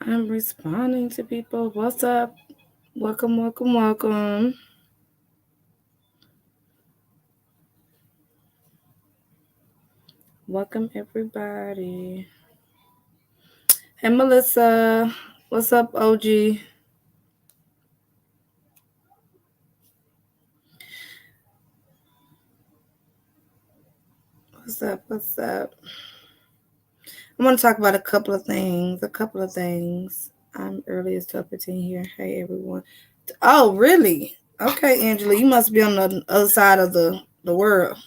I'm responding to people. What's up? Welcome, welcome, welcome. Welcome, everybody. Hey, Melissa. What's up, OG? What's up? What's up? I want to talk about a couple of things. I'm earliest to 15 here. Hey, everyone. Oh, really? Okay, Angela. You must be on the other side of the world.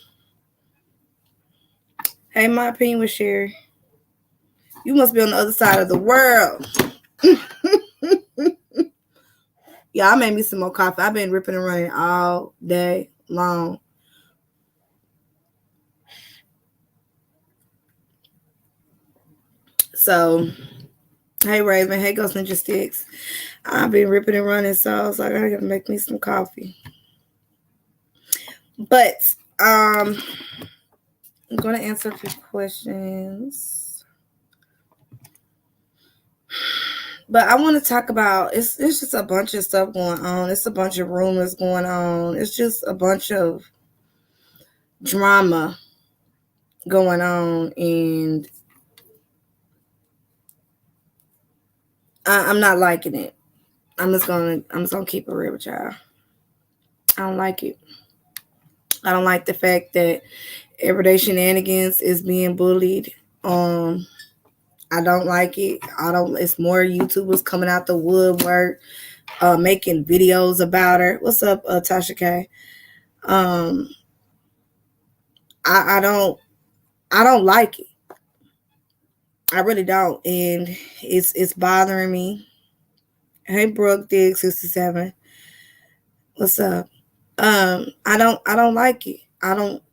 Hey, my opinion was Sherry. You must be on the other side of the world. Yeah, I made me some more coffee. I've been ripping and running all day long. So, hey, Raven. Hey, Ghost Ninja Sticks. I've been ripping and running, so I was like, I gotta make me some coffee. But, I'm gonna answer a few questions. But I want to talk about it's just a bunch of stuff going on. It's a bunch of rumors going on. It's just a bunch of drama going on, and I'm not liking it. I'm just gonna keep it real with y'all. I don't like it. I don't like the fact that everyday shenanigans is being bullied. I don't like it. It's more YouTubers coming out the woodwork, making videos about her. What's up, Tasha K? I don't like it. I really don't, and it's bothering me. Hey, Brooke Dig 67. What's up? I don't like it. I don't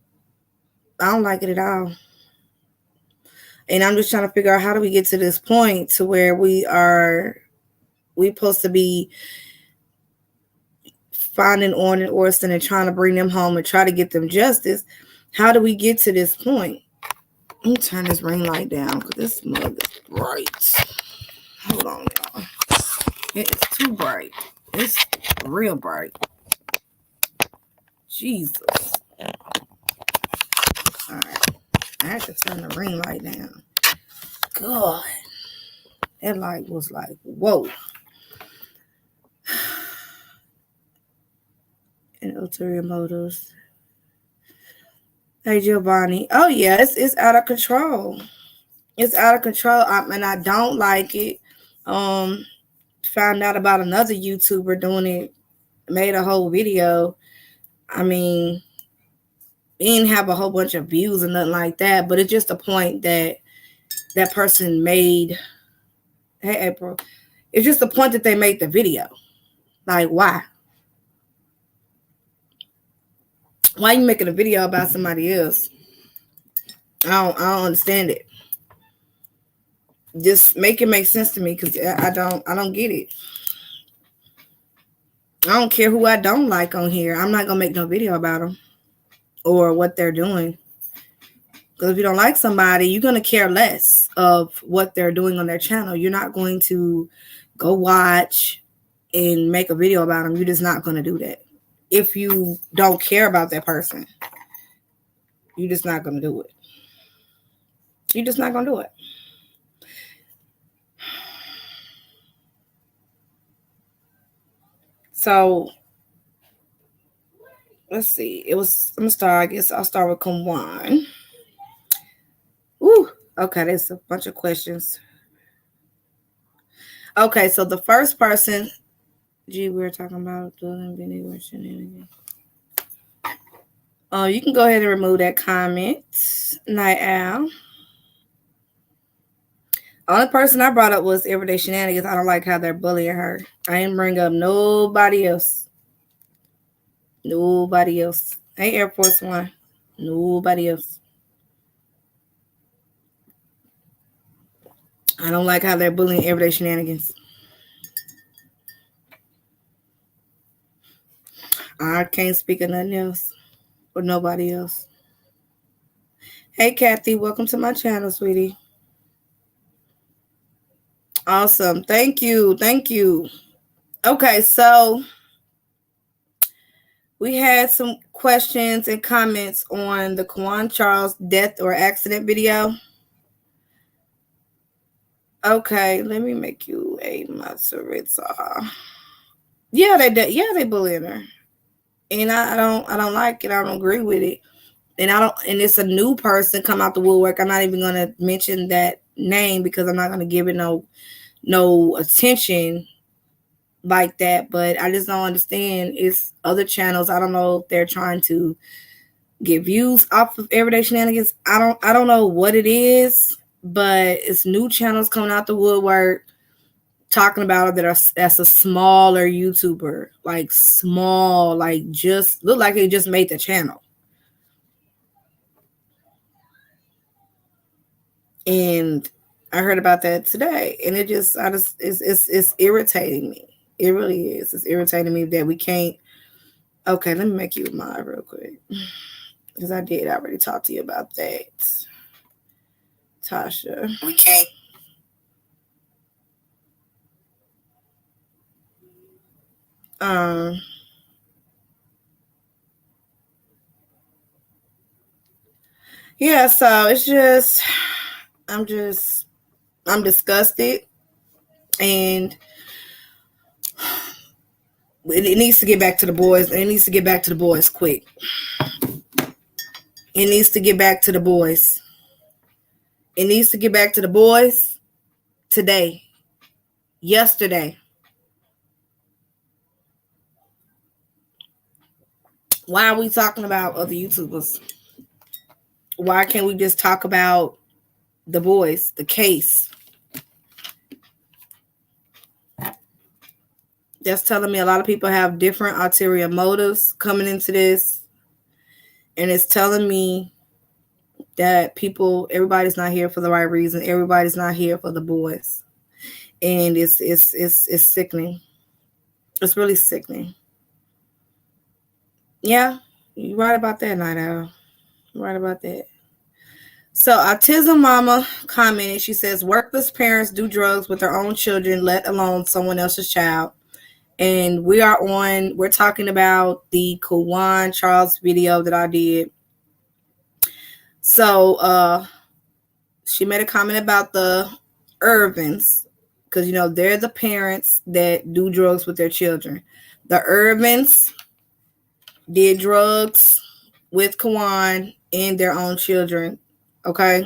like it at all. And I'm just trying to figure out how do we get to this point to where we supposed to be finding Orrin and Orson and trying to bring them home and try to get them justice. How do we get to this point? Let me turn this ring light down because this mug is bright. Hold on, y'all. It is too bright. It's real bright. Jesus. Alright. I had to turn the ring light down. God. That light was like, whoa. And ulterior motives. Hey, Giovanni. Oh, yeah, it's out of control. It's out of control. And I don't like it. Found out about another YouTuber doing it, made a whole video. I mean, it didn't have a whole bunch of views and nothing like that, but it's just a point that that person made. Hey, April. It's just the point that they made the video. Like, why? Why are you making a video about somebody else? I don't understand it. Just make it make sense to me, because I don't get it. I don't care who I don't like on here. I'm not gonna make no video about them or what they're doing. Because if you don't like somebody, you're gonna care less of what they're doing on their channel. You're not going to go watch and make a video about them. You're just not gonna do that. If you don't care about that person, you're just not gonna do it. You're just not gonna do it. So let's see. I'm gonna start. I guess I'll start with Quawan. Ooh, okay. There's a bunch of questions. Okay, so the first person, we were talking about shenanigans. Oh, you can go ahead and remove that comment, Night Owl. Only person I brought up was Everyday Shenanigans. I don't like how they're bullying her. I didn't bring up nobody else. Nobody else. Hey, Air Force One. Nobody else. I don't like how they're bullying Everyday Shenanigans. I can't speak of nothing else or nobody else. Hey, Kathy. Welcome to my channel, sweetie. Awesome. Thank you. Thank you. Okay, so we had some questions and comments on the Quawan Charles death or accident video. Okay, let me make you a moderator. Yeah, they bullying her, and I don't like it. I don't agree with it, and it's a new person come out the woodwork. I'm not even gonna mention that name because I'm not gonna give it no attention like that. But I just don't understand. It's other channels. I don't know if they're trying to get views off of Everyday Shenanigans. I don't know what it is, but it's new channels coming out the woodwork talking about it that's a smaller YouTuber, like small, like just look like they just made the channel. And I heard about that today, and it's irritating me. It really is. It's irritating me that we can't. Okay, let me make you a mod real quick because I did already talk to you about that, Tasha. We can't. Yeah, so it's just I'm disgusted, and it needs to get back to the boys. It needs to get back to the boys quick. It needs to get back to the boys. It needs to get back to the boys today. Yesterday. Why are we talking about other YouTubers? Why can't we just talk about the boys, the case? That's telling me a lot of people have different ulterior motives coming into this. And it's telling me that everybody's not here for the right reason. Everybody's not here for the boys. And it's sickening. It's really sickening. Yeah, you're right about that, Night Owl. You're right about that. So Autism Mama commented, she says, workless parents do drugs with their own children, let alone someone else's child. And we're talking about the Quawan Charles video that I did. So she made a comment about the Irvins, because they're the parents that do drugs with their children. The Irvins did drugs with Quawan and their own children. Okay,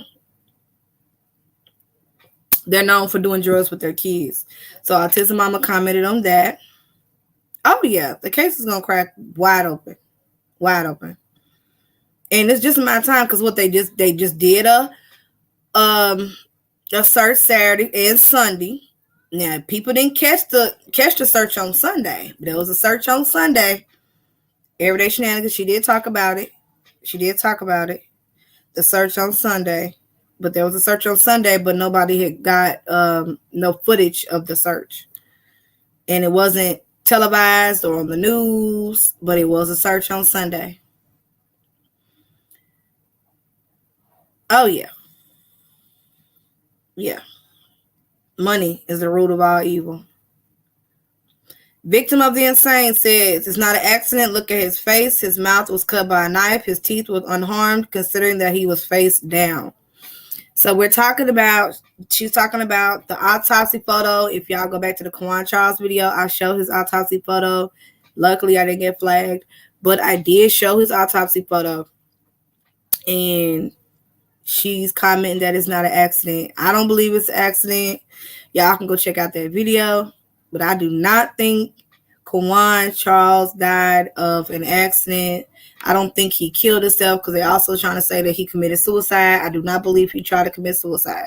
they're known for doing drugs with their kids. So Autism Mama commented on that. Oh yeah, the case is gonna crack wide open, and it's just a matter of time because what they just did a search Saturday and Sunday. Now people didn't catch the search on Sunday. There was a search on Sunday. Everyday Shenanigans. She did talk about it. The search on Sunday. But there was a search on Sunday, but nobody had got no footage of the search. And it wasn't televised or on the news, but it was a search on Sunday. Oh, yeah. Yeah. Money is the root of all evil. Victim of the insane says, it's not an accident. Look at his face. His mouth was cut by a knife. His teeth were unharmed, considering that he was face down. So she's talking about the autopsy photo. If y'all go back to the Quawan Charles video, I show his autopsy photo. Luckily, I didn't get flagged, but I did show his autopsy photo. And she's commenting that it's not an accident. I don't believe it's an accident. Y'all can go check out that video. But I do not think Quawan Charles died of an accident. I don't think he killed himself because they're also trying to say that he committed suicide. I do not believe he tried to commit suicide.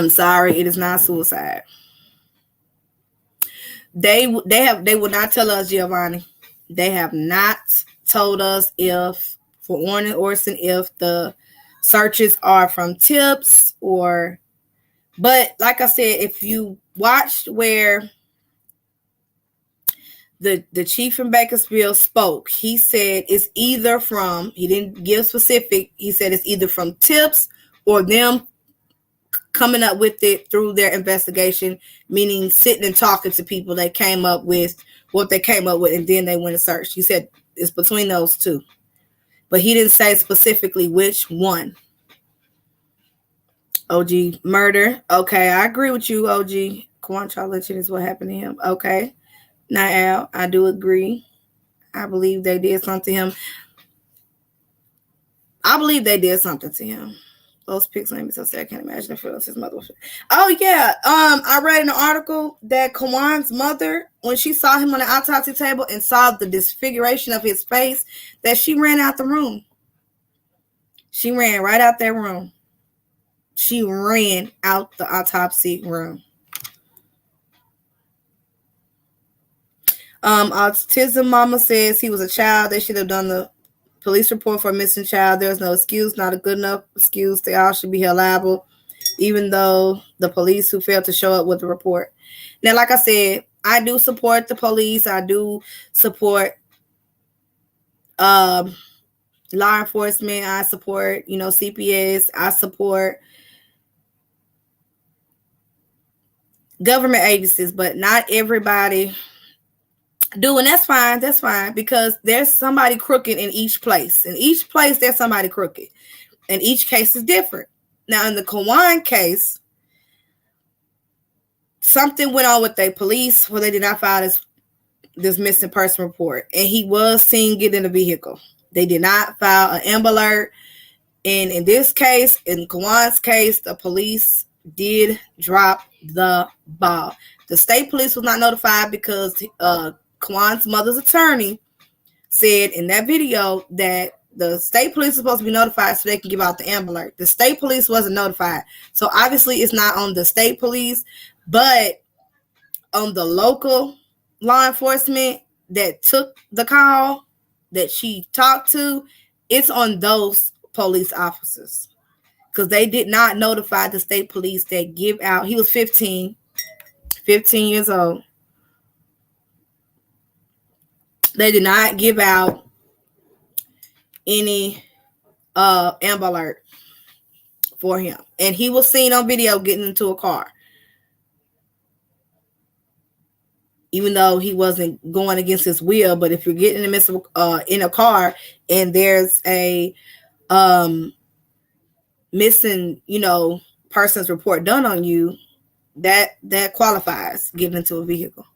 I'm sorry, it is not suicide. They will not tell us, Giovanni. They have not told us if for Warren and Orson if the searches are from tips or, but like I said, if you watched where the chief in Bakersfield spoke, he said it's either from, he didn't give specific, he said it's either from tips or them coming up with it through their investigation, meaning sitting and talking to people that came up with what they came up with, and then they went and searched. He said it's between those two, but he didn't say specifically which one. OG murder. Okay, I agree with you, OG. Quawan child lynching is what happened to him. Okay, now Al, I do agree. I believe they did something to him. I believe they did something to him. Those pics made me so sad. I can't imagine if it was his mother. Oh yeah. I read in an article that Quawan's mother, when she saw him on the autopsy table and saw the disfiguration of his face, that she ran out the room. She ran right out that room. She ran out the autopsy room. Autism mama says he was a child. They should have done the police report for a missing child. There's no excuse, not a good enough excuse. They all should be held liable, even though the police who failed to show up with the report. Now, like I said, I do support the police. I do support law enforcement. I support, CPS. I support government agencies, but not everybody do, and that's fine. That's fine, because there's somebody crooked in each place. In each place, there's somebody crooked, and each case is different. Now, in the Quawan case, something went on with the police where they did not file this missing person report, and he was seen getting in a vehicle. They did not file an Amber Alert, and in this case, in Quawan's case, the police did drop the ball. The state police was not notified because Quawan's mother's attorney said in that video that the state police is supposed to be notified so they can give out the Amber Alert. The state police wasn't notified. So obviously it's not on the state police, but on the local law enforcement that took the call that she talked to, it's on those police officers, because they did not notify the state police that give out. He was 15 years old. They did not give out any Amber Alert for him. And he was seen on video getting into a car, even though he wasn't going against his will. But if you're getting in the midst of in a car and there's a missing, person's report done on you, that qualifies getting into a vehicle.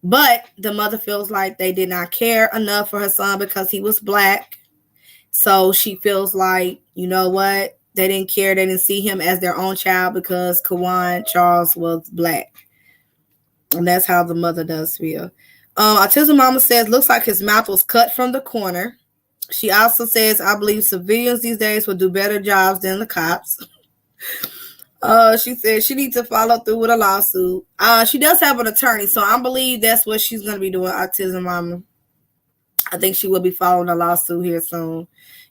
But the mother feels like they did not care enough for her son because he was black. So she feels like, you know what? They didn't care. They didn't see him as their own child because Quawan Charles was black. And that's how the mother does feel. Autism mama says, looks like his mouth was cut from the corner. She also says, I believe civilians these days will do better jobs than the cops. She said she needs to follow through with a lawsuit. She does have an attorney, so I believe that's what she's going to be doing, Autism Mama. I think she will be following a lawsuit here soon,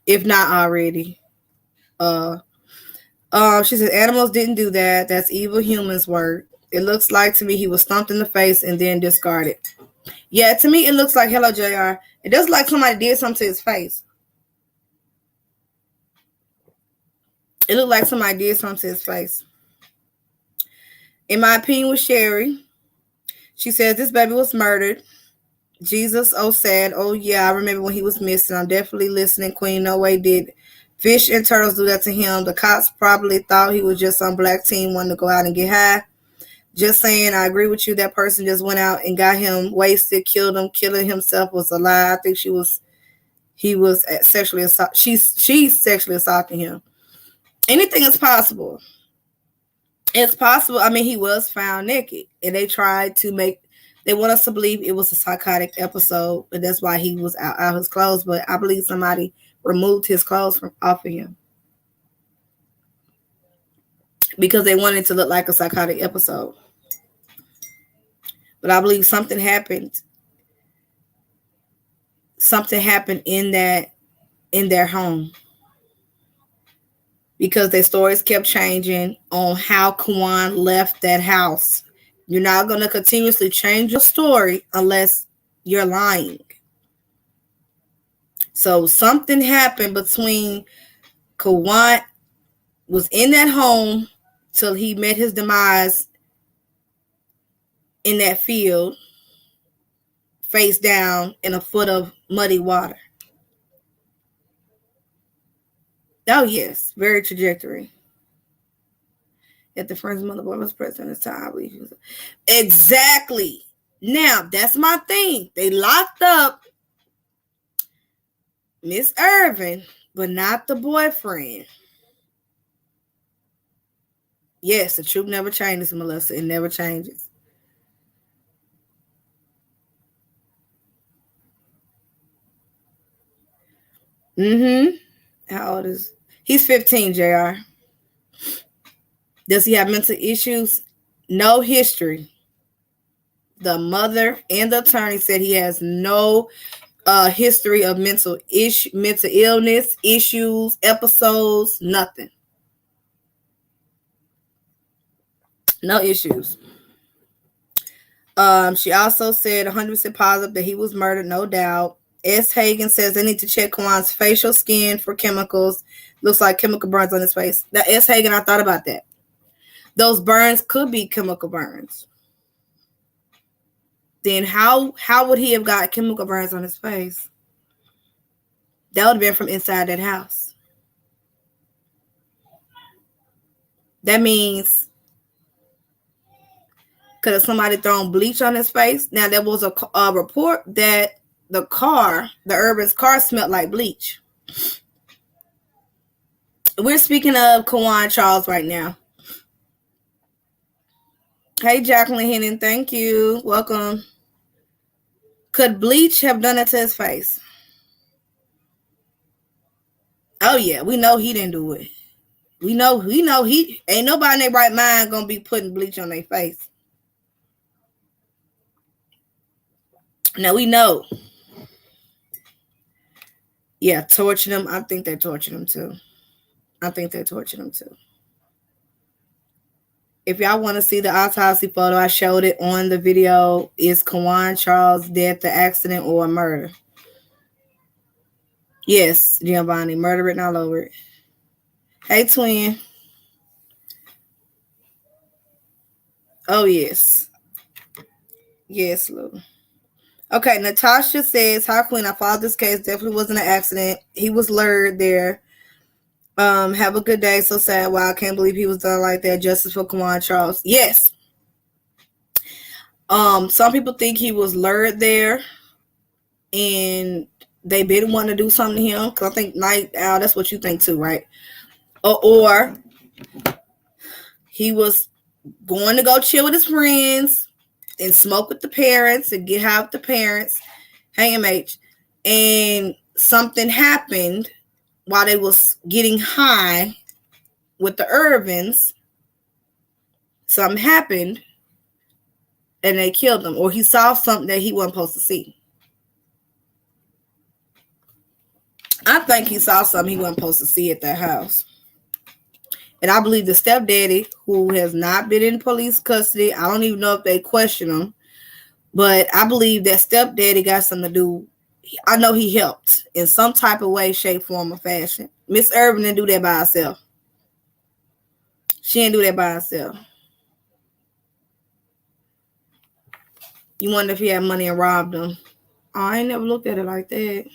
if not already. She said animals didn't do that. That's evil humans' work. It looks like to me he was stumped in the face and then discarded. Yeah, to me it looks like, hello JR, it does look like somebody did something to his face. It looked like somebody did something to his face. In my opinion with Sherry, she says this baby was murdered. Jesus, oh sad. Oh yeah, I remember when he was missing. I'm definitely listening, Queen. No way did fish and turtles do that to him. The cops probably thought he was just some black teen wanting to go out and get high. Just saying, I agree with you. That person just went out and got him wasted, killed him. Killing himself was a lie. I think he was sexually assault. She's sexually assaulting him. Anything is possible. It's possible. I mean, he was found naked, and they want us to believe it was a psychotic episode, and that's why he was out his clothes. But I believe somebody removed his clothes off of him. because they wanted it to look like a psychotic episode. But I believe something happened. Something happened in their home, because their stories kept changing on how Quawan left that house. You're not going to continuously change your story unless you're lying. So something happened between Quawan was in that home till he met his demise in that field, face down in a foot of muddy water. Oh, yes. Very trajectory. At the friend's mother boy was present at the time, I believe he was. Exactly. Now, that's my thing. They locked up Miss Irvin, but not the boyfriend. Yes, the truth never changes, Melissa. It never changes. How old is he's 15, JR. Does he have mental issues? No history. The mother and the attorney said he has no history of mental illness, issues, episodes, nothing. No issues. She also said 100% positive that he was murdered, no doubt. S. Hagen says they need to check Quawan's facial skin for chemicals. Looks like chemical burns on his face. Now, S. Hagen, I thought about that. Those burns could be chemical burns. Then how would he have got chemical burns on his face? That would have been from inside that house. That means, could have somebody thrown bleach on his face? Now, there was a report that the Urban's car smelled like bleach. We're speaking of Quawan Charles right now. Hey, Jacqueline Henning, thank you. Welcome. Could bleach have done it to his face? Oh, yeah, we know he didn't do it. We know he ain't nobody in their right mind gonna be putting bleach on their face. Now we know. Yeah, tortured him. I think they tortured him too. If y'all want to see the autopsy photo, I showed it on the video. Is Quawan Charles death, the accident, or a murder? Yes, Giovanni, murder written all over it. Hey, twin. Oh, yes. Yes, Lou. Okay, Natasha says, hi, Queen. I followed this case. Definitely wasn't an accident. He was lured there. Have a good day. So sad. Wow, I can't believe he was done like that. Justice for Quawan Charles. Yes. Some people think he was lured there and they didn't want to do something to him. Because I think Night Owl, that's what you think too, right? Or he was going to go chill with his friends and smoke with the parents and get high with the parents. Hey, MH. And something happened while they was getting high with the Irvins. Something happened and they killed him. Or he saw something that he wasn't supposed to see. I think he saw something he wasn't supposed to see at that house. And I believe the stepdaddy, who has not been in police custody, I don't even know if they question him, but I believe that stepdaddy got something to do. I know he helped in some type of way, shape, form, or fashion. Miss Irvin didn't do that by herself. She didn't do that by herself. You wonder if he had money and robbed them. Oh, I ain't never looked at it like that.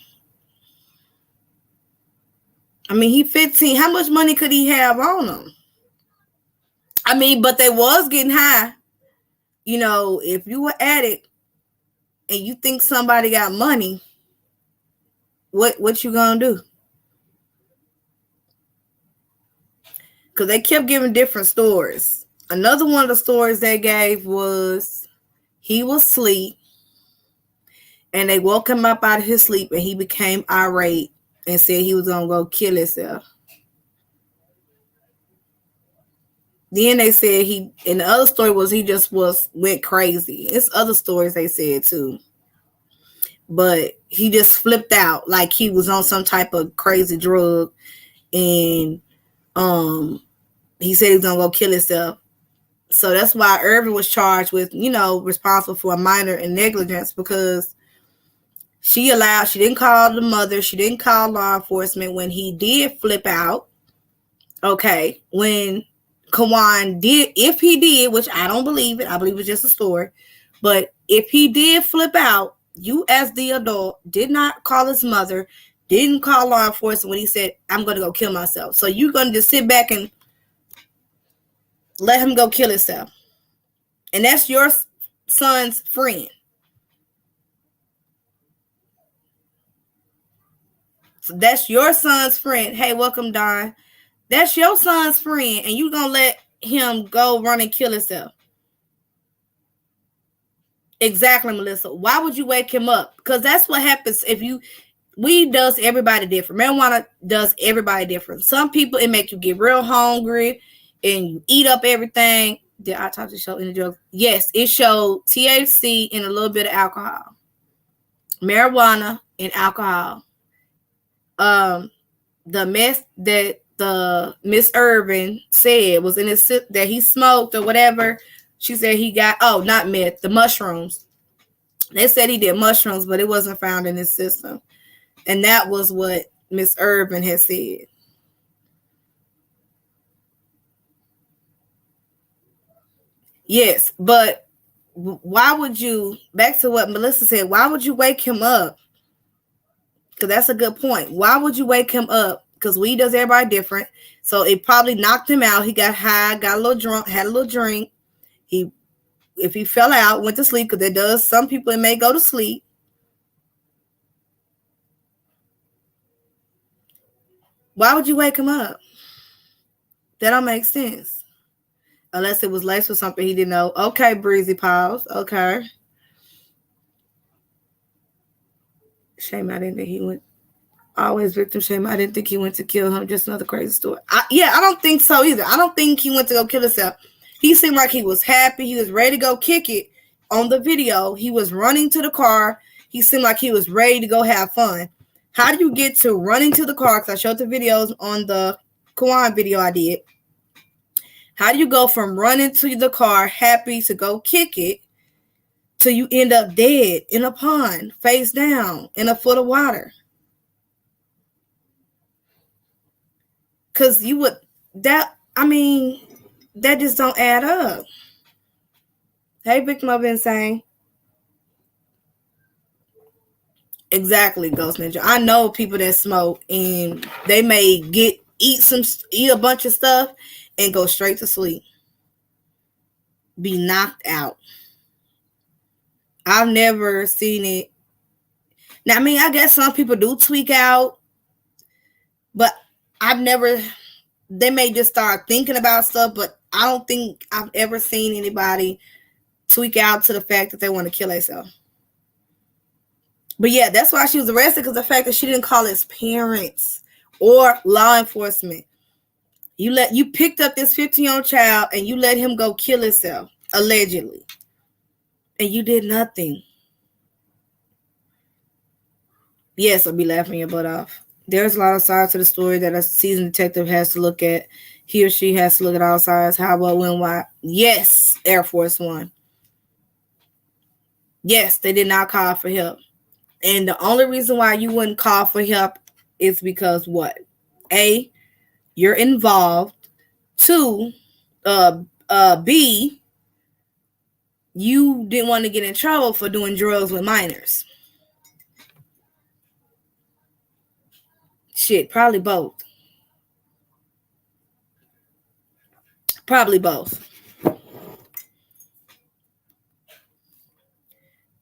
I mean, he 15. How much money could he have on him? I mean, but they was getting high. You know, if you were addict and you think somebody got money, what you gonna do? Because they kept giving different stories. Another one of the stories they gave was he was asleep and they woke him up out of his sleep and he became irate and said he was gonna go kill himself. Then they said and the other story was he just went crazy. It's other stories they said too. But he just flipped out like he was on some type of crazy drug, and he said he was gonna go kill himself. So that's why Irvin was charged with, responsible for a minor in negligence, because she didn't call the mother, she didn't call law enforcement when he did flip out. Okay, when Quawan did, if he did, which I don't believe it, I believe it's just a story, but if he did flip out, you as the adult did not call his mother, didn't call law enforcement when he said, I'm going to go kill myself. So you're going to just sit back and let him go kill himself. And that's your son's friend. So that's your son's friend. Hey, welcome, Don. That's your son's friend, and you going to let him go run and kill himself. Exactly, Melissa. Why would you wake him up? Because that's what happens if weed does everybody different. Marijuana does everybody different. Some people, it make you get real hungry and you eat up everything. Did I talk to show any drugs? Yes, it showed THC and a little bit of alcohol. Marijuana and alcohol. The mess that the Miss Irvin said was in his that he smoked or whatever. She said he got, not meth, the mushrooms. They said he did mushrooms, but it wasn't found in his system. And that was what Miss Irvin had said. Yes, but why would you, back to what Melissa said, why would you wake him up? Because that's a good point. Why would you wake him up? Because weed does everybody different. So it probably knocked him out. He got high, got a little drunk, had a little drink. If he fell out, went to sleep, because it does, some people, it may go to sleep. Why would you wake him up? That don't make sense. Unless it was laced with something he didn't know. Okay, Breezy, pause. Okay. Shame I didn't think he went. Always victim shame. I didn't think he went to kill him. Just another crazy story. I don't think so either. I don't think he went to go kill himself. He seemed like he was happy. He was ready to go kick it. On the video, he was running to the car. He seemed like he was ready to go have fun. How do you get to running to the car? Because I showed the videos on the Quawan video I did. How do you go from running to the car, happy to go kick it, till you end up dead in a pond, face down, in a foot of water? Because that just don't add up. Hey, victim of insane. Exactly, Ghost Ninja. I know people that smoke and they may eat a bunch of stuff and go straight to sleep. Be knocked out. I've never seen it. Now, I guess some people do tweak out, but they may just start thinking about stuff, but I don't think I've ever seen anybody tweak out to the fact that they want to kill themselves. But yeah, that's why she was arrested, because the fact that she didn't call his parents or law enforcement. You picked up this 15-year-old child and you let him go kill himself, allegedly. And you did nothing. Yes, I'll be laughing your butt off. There's a lot of sides to the story that a seasoned detective has to look at. He or she has to look at all sides. How, what, when, why. Yes, Air Force One. Yes, they did not call for help. And the only reason why you wouldn't call for help is because what? A, you're involved. 2, B, you didn't want to get in trouble for doing drugs with minors. Shit, probably both. Probably both.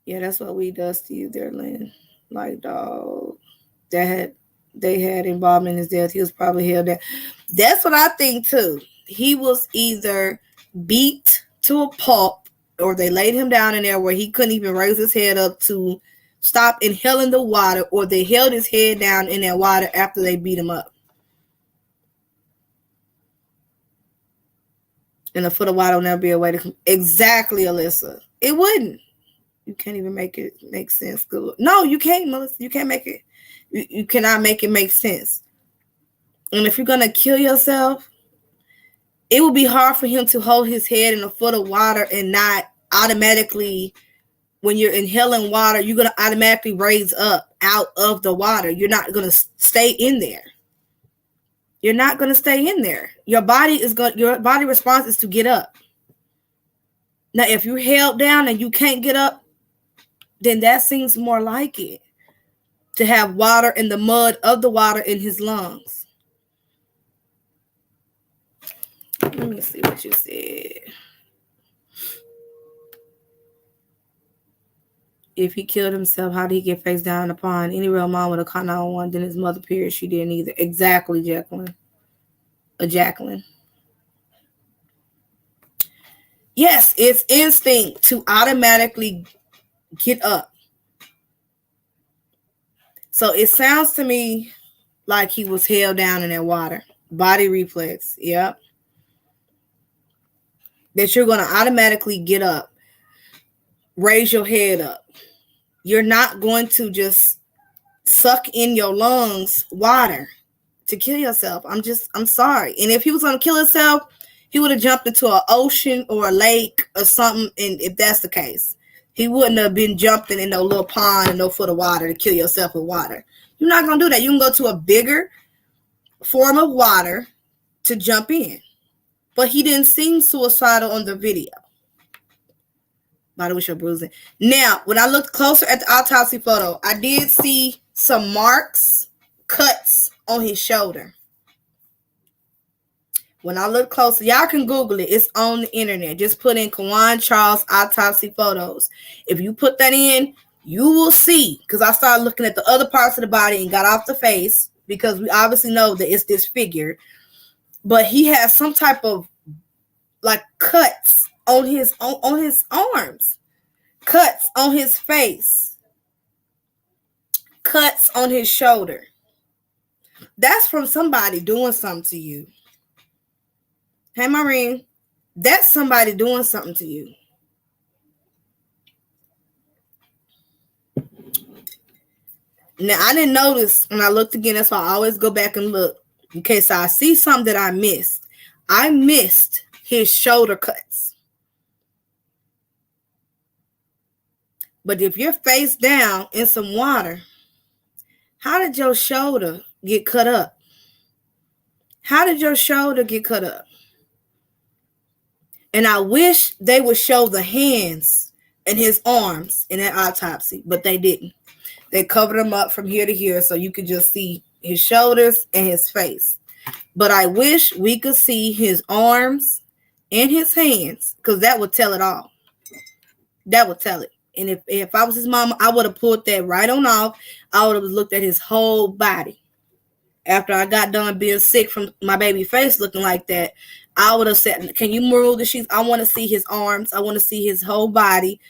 Yeah, that's what we does to you there, Lynn. Like, dog, they had involvement in his death. He was probably held there. That's what I think too. He was either beat to a pulp, or they laid him down in there where he couldn't even raise his head up to stop inhaling the water, or they held his head down in that water after they beat him up. And a foot of water will never be a way to exactly, Alyssa. It wouldn't. You can't even make it make sense. Good. No, you can't, Melissa. You can't make it. You cannot make it make sense. And if you're gonna kill yourself, it will be hard for him to hold his head in a foot of water and not automatically, when you're inhaling water, you're gonna automatically raise up out of the water. You're not gonna stay in there. You're not gonna stay in there. Your body response is to get up. Now, if you're held down and you can't get up, then that seems more like it. To have water in the mud of the water in his lungs. Let me see what you said. If he killed himself, how did he get face down in the pond? Any real mom would have caught 911, then his mother, period, she didn't either. Exactly, Jacqueline. Jacqueline. Yes, it's instinct to automatically get up. So it sounds to me like he was held down in that water. Body reflex. Yep. That you're going to automatically get up. Raise your head up. You're not going to just suck in your lungs water to kill yourself. I'm sorry. And if he was going to kill himself, he would have jumped into an ocean or a lake or something. And if that's the case, he wouldn't have been jumping in no little pond and no foot of water to kill yourself with water. You're not going to do that. You can go to a bigger form of water to jump in. But he didn't seem suicidal on the video. Body with your bruising. Now, when I looked closer at the autopsy photo, I did see some marks, cuts on his shoulder. When I look closer, y'all can Google it. It's on the internet. Just put in Quawan Charles autopsy photos. If you put that in, you will see. Because I started looking at the other parts of the body and got off the face. Because we obviously know that it's disfigured. But he has some type of like cuts on his arms. Cuts on his face. Cuts on his shoulder. That's from somebody doing something to you. Hey, Maureen, that's somebody doing something to you. Now, I didn't notice when I looked again. That's why I always go back and look in case I see something that I missed. I missed his shoulder cuts. But if you're face down in some water, how did your shoulder get cut up? How did your shoulder get cut up? And I wish they would show the hands and his arms in that autopsy, but they didn't. They covered him up from here to here so you could just see his shoulders and his face. But I wish we could see his arms and his hands, because that would tell it all. That would tell it. And if I was his mama, I would have pulled that right on off. I would have looked at his whole body. After I got done being sick from my baby face looking like that, I would have said, can you move the sheets? I want to see his arms. I want to see his whole body.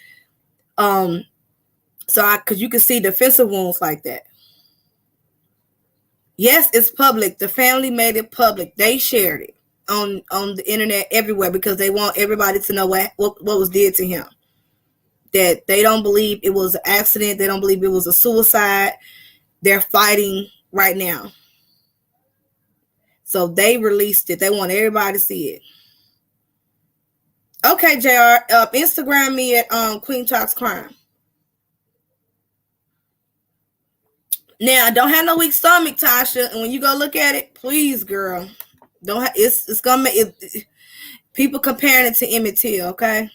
Because you can see defensive wounds like that. Yes, it's public. The family made it public. They shared it on the internet everywhere because they want everybody to know what was did to him. That they don't believe it was an accident. They don't believe it was a suicide. They're fighting right now. So they released it. They want everybody to see it. Okay, JR. Instagram me at Queen Talks Crime. Now, I don't have no weak stomach, Tasha. And when you go look at it, please, girl, don't. It's gonna make it. People comparing it to Emmett Till, okay?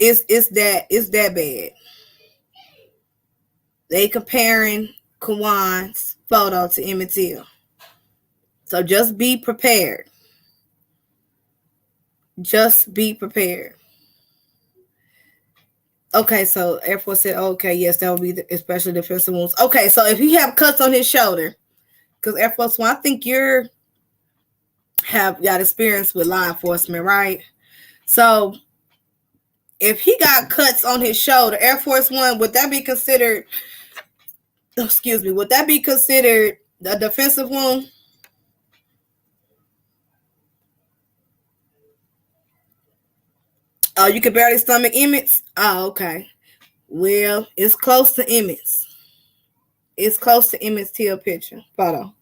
It's that bad. They comparing Quawan's photo to Emmett Till. So just be prepared. Just be prepared. Okay, so Air Force said, okay, yes, that would be especially defensive wounds. Okay, so if he have cuts on his shoulder, because Air Force One, I think you have got experience with law enforcement, right? So if he got cuts on his shoulder, Air Force One, would that be considered, would that be considered a defensive wound? Oh, you can barely stomach Emmett's? Oh, okay. Well, it's close to Emmett's. It's close to Emmett's Till picture photo.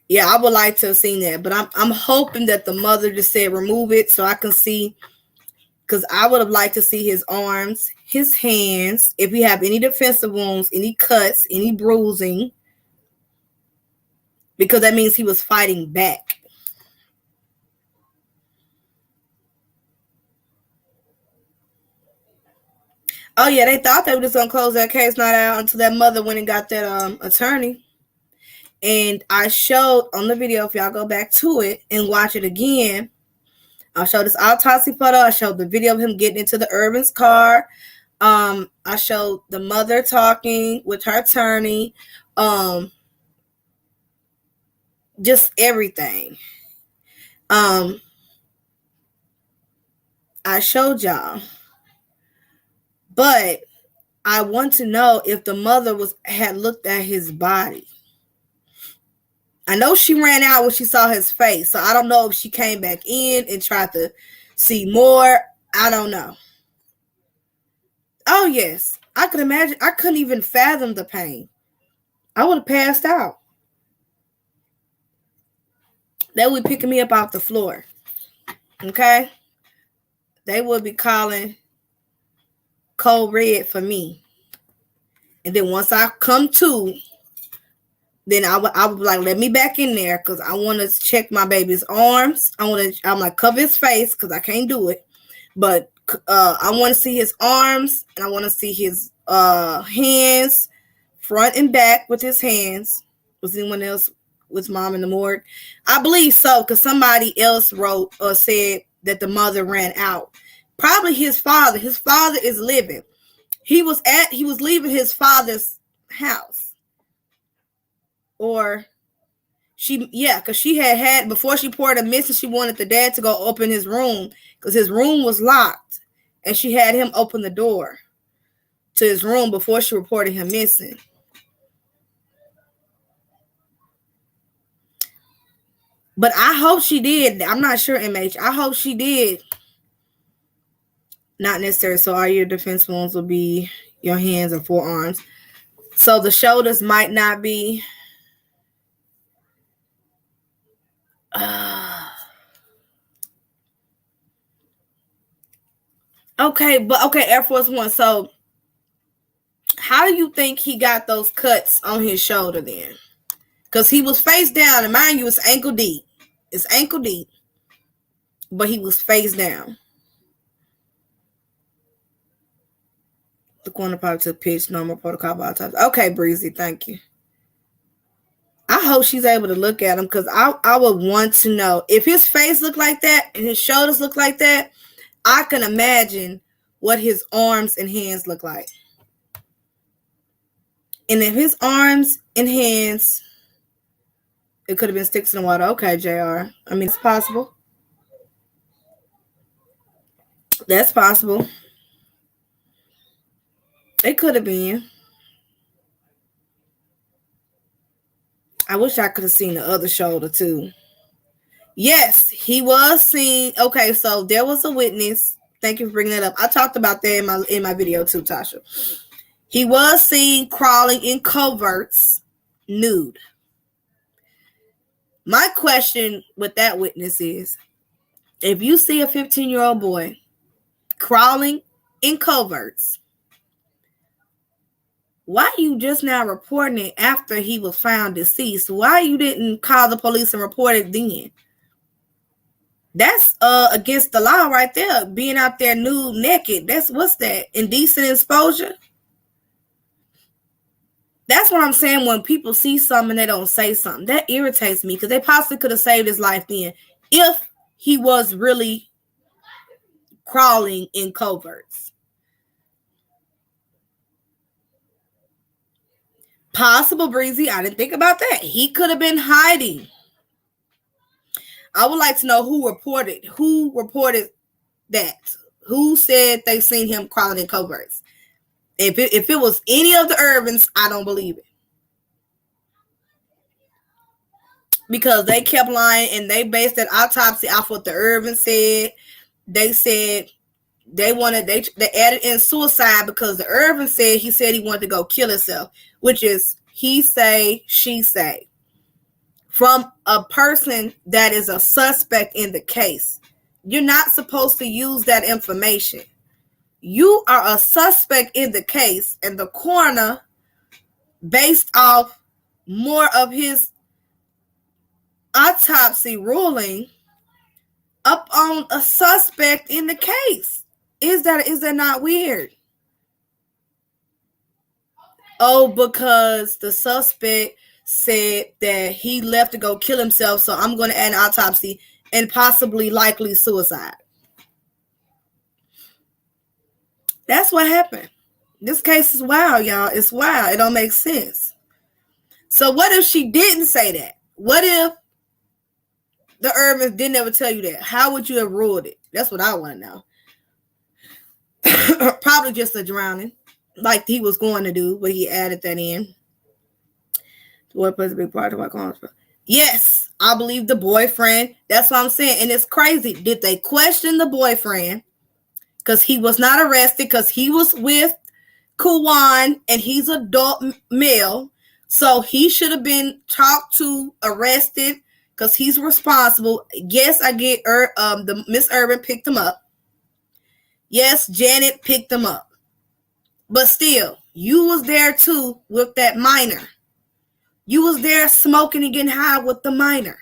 Yeah, I would like to have seen that, but I'm hoping that the mother just said remove it so I can see, because I would have liked to see his arms, his hands, if he have any defensive wounds, any cuts, any bruising, because that means he was fighting back. Oh yeah, they thought they were just gonna close that case not out until that mother went and got that attorney. And I showed on the video, if y'all go back to it and watch it again, I'll show this autopsy photo. I showed the video of him getting into the Irvin's car. I showed the mother talking with her attorney. Just everything. I showed y'all. But I want to know if the mother had looked at his body. I know she ran out when she saw his face, so I don't know if she came back in and tried to see more. I don't know. Oh, yes. I could imagine. I couldn't even fathom the pain. I would have passed out. They would be picking me up off the floor. Okay? They would be calling Code Red for me. And then once I come to, then I would be like, let me back in there because I want to check my baby's arms. I'm like, cover his face because I can't do it. But I want to see his arms and I want to see his hands, front and back with his hands. Was anyone else with mom in the morgue? I believe so, because somebody else wrote or said that the mother ran out. Probably his father. His father is living. He was leaving his father's house. Or because she had before she poured a missing, she wanted the dad to go open his room because his room was locked, and she had him open the door to his room before she reported him missing. But I hope she did. I'm not sure, MH. I hope she did. Not necessary. So all your defense wounds will be your hands and forearms. So the shoulders might not be. Okay, Air Force One. So how do you think he got those cuts on his shoulder then? Because he was face down, and mind you, it's ankle deep. It's ankle deep, but he was face down. The corner part to pitch, normal protocol autopsy. Okay, Breezy, thank you. I hope she's able to look at him because I would want to know if his face looked like that and his shoulders look like that. I can imagine what his arms and hands look like. And if his arms and hands, it could have been sticks in the water. Okay, JR. I mean, it's possible. That's possible. It could have been. I wish I could have seen the other shoulder too. Yes, he was seen. Okay, so there was a witness. Thank you for bringing that up. I talked about that in my video too, Tasha. He was seen crawling in coverts, nude. My question with that witness is, if you see a 15-year-old boy crawling in coverts, why are you just now reporting it after he was found deceased? Why you didn't call the police and report it then? That's against the law right there. Being out there nude, naked. What's that? Indecent exposure? That's what I'm saying when people see something and they don't say something. That irritates me because they possibly could have saved his life then if he was really crawling in coverts. Possible, Breezy. I didn't think about that. He could have been hiding. I would like to know who reported that. Who said they seen him crawling in coverts? If it was any of the Irvins, I don't believe it. because they kept lying and they based that autopsy off what the Irvin said. They said they added in suicide because the Irvin said he wanted to go kill himself, which is he say, she say, from a person that is a suspect in the case. You're not supposed to use that information. You are a suspect in the case, and the coroner, based off more of his autopsy ruling, up on a suspect in the case. Is that not weird? Oh, because the suspect said that he left to go kill himself, so I'm going to add an autopsy and possibly likely suicide. That's what happened. This case is wild, y'all. It's wild. It don't make sense. So what if she didn't say that? What if the Irvins didn't ever tell you that? How would you have ruled it? That's what I want to know. Probably just a drowning, like he was going to do, but he added that in. The boy plays a big part of my conflict. Yes, I believe the boyfriend. That's what I'm saying. And it's crazy. Did they question the boyfriend? Because he was not arrested, because he was with Quawan and he's adult male. So he should have been talked to, arrested, because he's responsible. Yes, I get the Miss Urban picked him up. Yes, Janet picked him up. But still, you was there too with that minor. You was there smoking and getting high with the minor.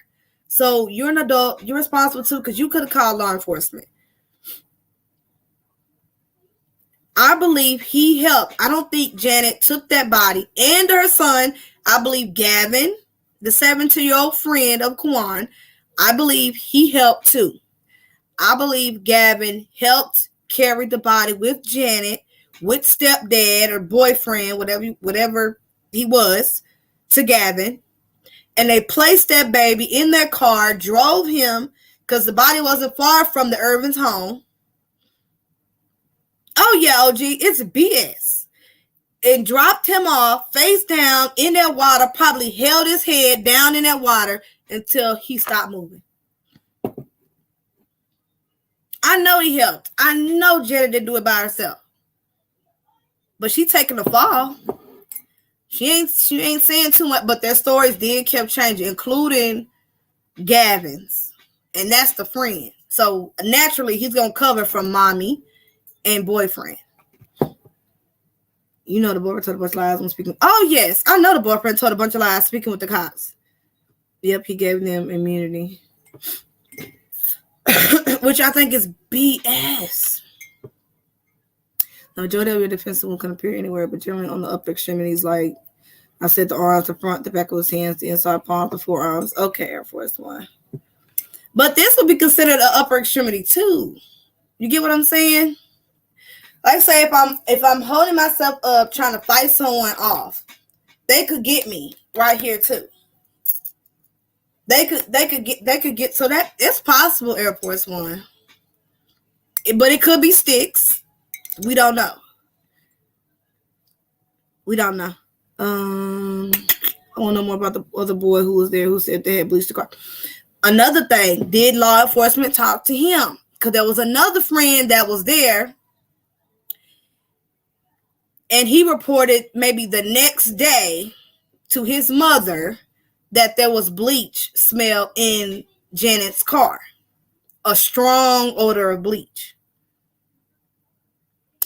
So you're an adult. You're responsible too, because you could have called law enforcement. I believe he helped. I don't think Janet took that body and her son. I believe Gavin, the 17-year-old friend of Quawan, I believe he helped too. I believe Gavin helped carry the body with Janet, with stepdad or boyfriend, whatever he was, to Gavin. And they placed that baby in their car, drove him, because the body wasn't far from the Irvin's home. Oh, yeah, OG, it's BS. And dropped him off face down in that water, probably held his head down in that water until he stopped moving. I know he helped. I know Janet didn't do it by herself. But she taking the fall. She ain't saying too much, but their stories did kept changing, including Gavin's. And that's the friend. So naturally, he's going to cover from mommy and boyfriend. You know the boyfriend told a bunch of lies when speaking. Oh, yes. I know the boyfriend told a bunch of lies speaking with the cops. Yep, he gave them immunity. Which I think is BS. The majority of your defense won't can appear anywhere, but generally on the upper extremities, like I said, the arms, the front, the back of his hands, the inside palm, the forearms. Okay, Air Force One. But this would be considered an upper extremity too. You get what I'm saying? Like say if I'm holding myself up trying to fight someone off, they could get me right here too. They could get so that it's possible, Air Force One. But it could be sticks. We don't know. I want to know more about the other boy who was there who said they had bleached the car. Another thing, did law enforcement talk to him? Because there was another friend that was there, and he reported maybe the next day to his mother that there was bleach smell in Janet's car. A strong odor of bleach.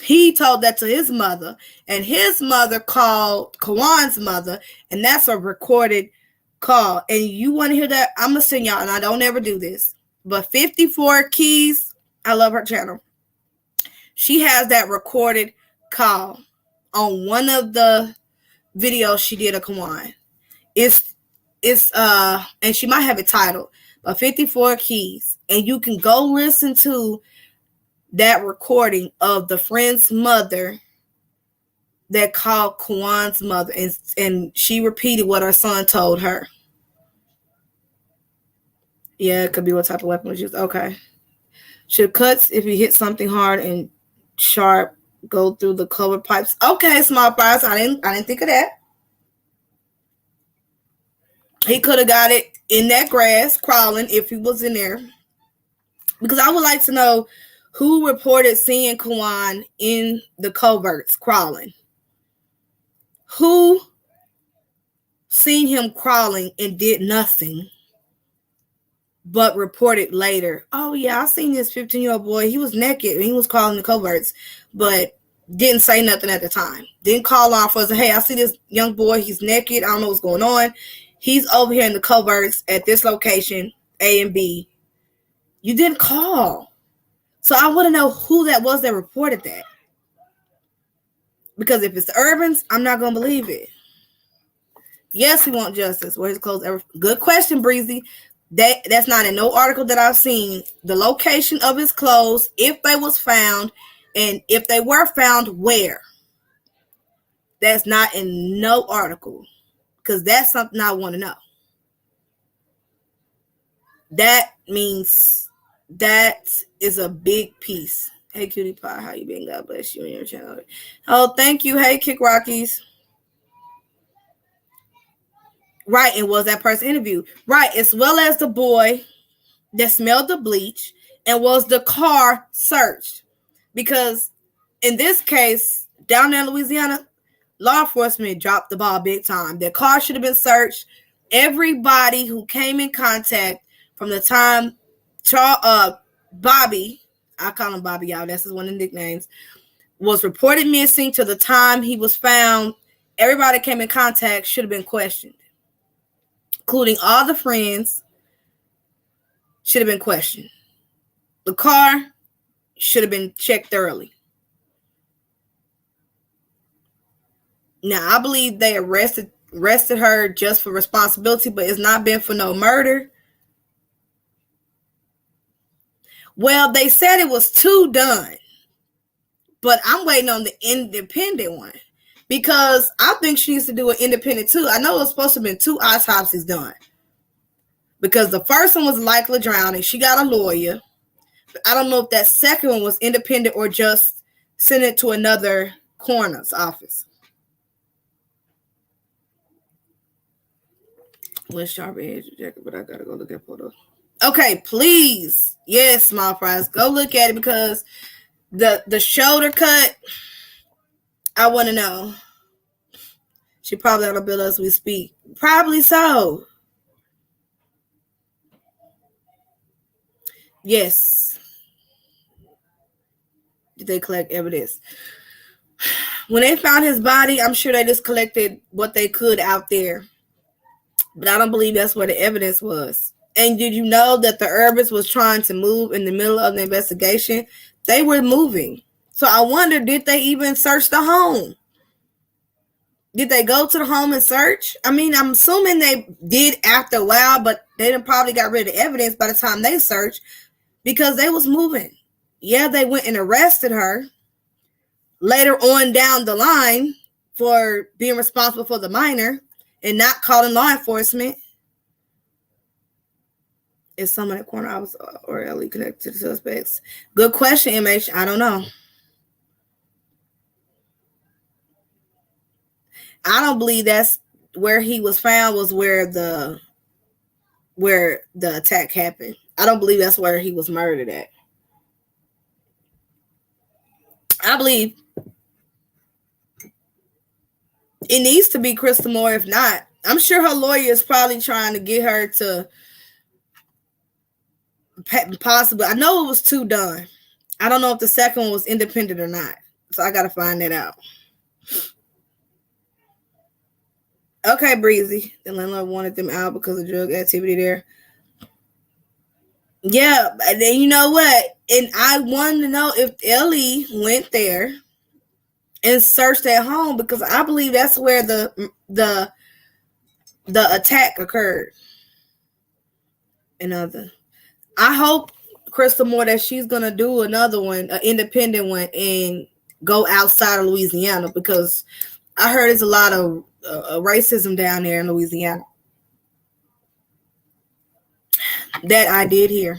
He told that to his mother, and his mother called Quawan's mother, and that's a recorded call. And you want to hear that? I'm going to send y'all, and I don't ever do this, but 54 Keys, I love her channel. She has that recorded call on one of the videos she did of Quawan. It's and she might have it titled, but 54 Keys, and you can go listen to that recording of the friend's mother that called Quawan's mother, and she repeated what her son told her. Yeah, it could be what type of weapon was used. Okay. Should cuts, if you hit something hard and sharp, go through the cover pipes? Okay, small fries. I didn't think of that. He could have got it in that grass crawling if he was in there. Because I would like to know who reported seeing Quawan in the coverts crawling. Who seen him crawling and did nothing but reported later, oh yeah, I seen this 15-year-old boy. He was naked and he was crawling the coverts, but didn't say nothing at the time. Didn't call off us. Hey, I see this young boy. He's naked. I don't know what's going on. He's over here in the coverts at this location, A and B. You didn't call. So I want to know who that was that reported that. Because if it's the Urbans, I'm not going to believe it. Yes, we want justice. Where his clothes ever? Good question, Breezy. That's not in no article that I've seen. The location of his clothes, if they was found, and if they were found, where. That's not in no article. Because that's something I want to know. That means that is a big piece. Hey, Cutie Pie, how you been? God bless you and your channel. Oh, thank you. Hey, Kick Rockies. Right, and was that person interviewed? Right, as well as the boy that smelled the bleach, and was the car searched? Because in this case, down there in Louisiana, law enforcement dropped the ball big time. Their car should have been searched. Everybody who came in contact from the time Bobby, I call him Bobby, y'all, that's one of the nicknames, was reported missing to the time he was found. Everybody came in contact should have been questioned, including all the friends, should have been questioned. The car should have been checked thoroughly. Now, I believe they arrested her just for responsibility, but it's not been for no murder. Well, they said it was 2 done, but I'm waiting on the independent one because I think she needs to do an independent too. I know it was supposed to have been 2 autopsies done because the first one was likely drowning. She got a lawyer. I don't know if that second one was independent or just sent it to another coroner's office. With sharp edge jacket, but I gotta go look at photos. Okay, please. Yes, small fries. Go look at it because the shoulder cut, I want to know. She probably on a bill as we speak. Probably so. Yes. Did they collect evidence? When they found his body, I'm sure they just collected what they could out there. But I don't believe that's where the evidence was. And did you know that the Urbans was trying to move in the middle of the investigation? They were moving. So I wonder, did they even search the home? Did they go to the home and search? I mean, I'm assuming they did after a while, but they done probably got rid of the evidence by the time they searched because they was moving. Yeah, they went and arrested her later on down the line for being responsible for the minor and not calling law enforcement. Is someone at corner office or LE connected to the suspects? Good question, MH. I don't know. I don't believe that's where he was found was where the attack happened. I don't believe that's where he was murdered at. I believe it needs to be Crystal Moore. If not, I'm sure her lawyer is probably trying to get her to possibly. I know it was 2 done. I don't know if the second one was independent or not. So I got to find that out. Okay, Breezy. The landlord wanted them out because of drug activity there. Yeah, and then you know what? And I wanted to know if Ellie went there and searched at home because I believe that's where the attack occurred. I hope Crystal Moore that she's gonna do another one, an independent one, and go outside of Louisiana because I heard there's a lot of racism down there in Louisiana. That I did hear.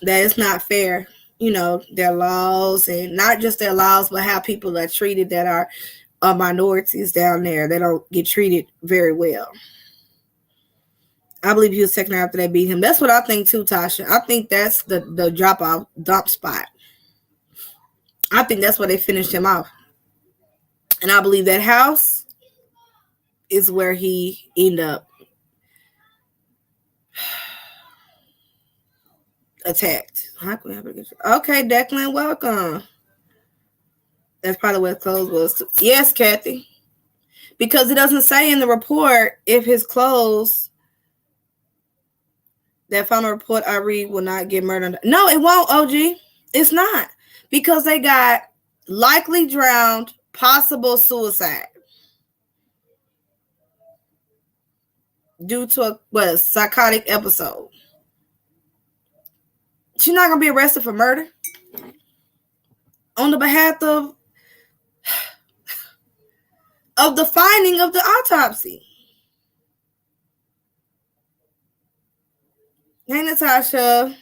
That it's not fair. You know, their laws, and not just their laws, but how people are treated that are minorities down there. They don't get treated very well. I believe he was taking her after they beat him. That's what I think too, Tasha. I think that's the drop off dump spot. I think that's where they finished him off. And I believe that house is where he ended up attacked. Okay, Declan, welcome. That's probably where his clothes was. Yes, Kathy. Because it doesn't say in the report if his clothes, that final report I read, will not get murdered. No, it won't, OG. It's not. Because they got likely drowned, possible suicide. Due to a psychotic episode. She's not going to be arrested for murder. On the behalf of the finding of the autopsy. Hey, Natasha.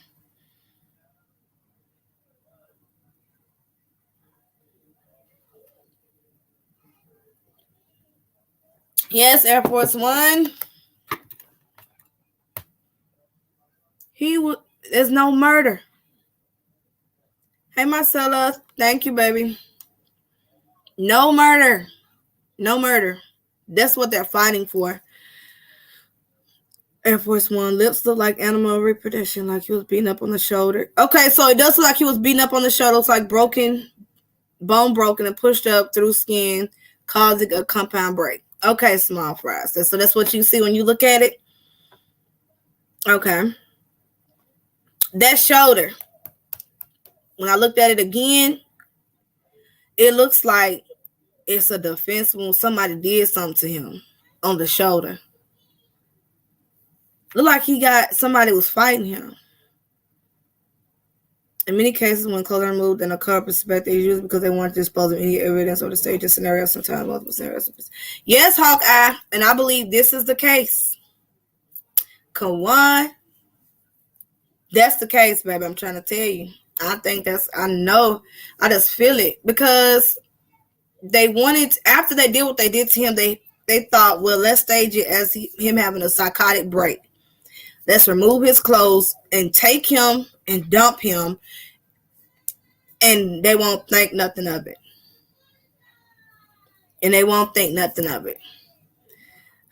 Yes, Air Force One. There's no murder. Hey, Marcella. Thank you, baby. No murder. No murder. That's what they're fighting for. Air Force One. Lips look like animal reproduction, like he was beaten up on the shoulder. Okay, so it does look like he was beaten up on the shoulder. It's like bone broken and pushed up through skin, causing a compound break. Okay, small fries. So that's what you see when you look at it. Okay. That shoulder, when I looked at it again, it looks like it's a defense wound. Somebody did something to him on the shoulder. Look like somebody was fighting him. In many cases, when clothes are removed in a cover perspective, it's usually because they want to dispose of any evidence or the stage of scenario, sometimes multiple scenarios. Yes, Hawkeye, and I believe this is the case. Quawan, that's the case, baby. I'm trying to tell you. I know, I just feel it because they wanted, after they did what they did to him, they thought, well, let's stage it as him having a psychotic break. Let's remove his clothes and take him and dump him, and they won't think nothing of it.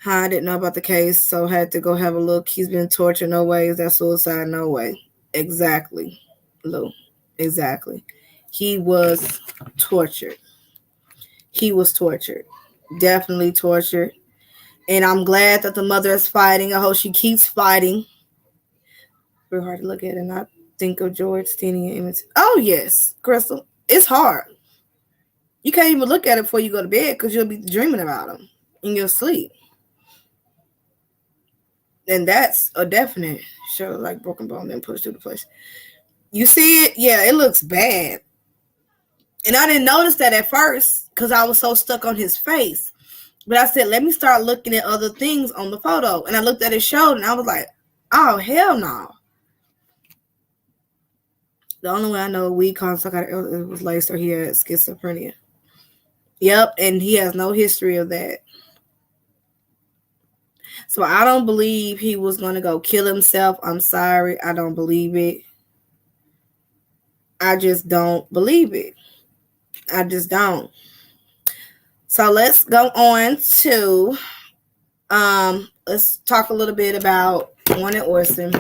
I didn't know about the case, so had to go have a look. He's been tortured. No way. Is that suicide? No way. Exactly, Lou. Exactly. He was tortured. Definitely tortured. And I'm glad that the mother is fighting. I hope she keeps fighting. Very hard to look at and not think of George stealing an image. Oh, yes, Crystal. It's hard. You can't even look at it before you go to bed because you'll be dreaming about him in your sleep. And that's a definite show, like broken bone and pushed through the place. You see it? Yeah, it looks bad. And I didn't notice that at first because I was so stuck on his face. But I said, let me start looking at other things on the photo. And I looked at his shoulder and I was like, oh, hell no. The only way I know weed caused psychotic illness was laced or he had schizophrenia. Yep, and he has no history of that. So I don't believe he was going to go kill himself. I'm sorry. I don't believe it. I just don't believe it. I just don't. So let's go on to, let's talk a little bit about Quawan and Orson.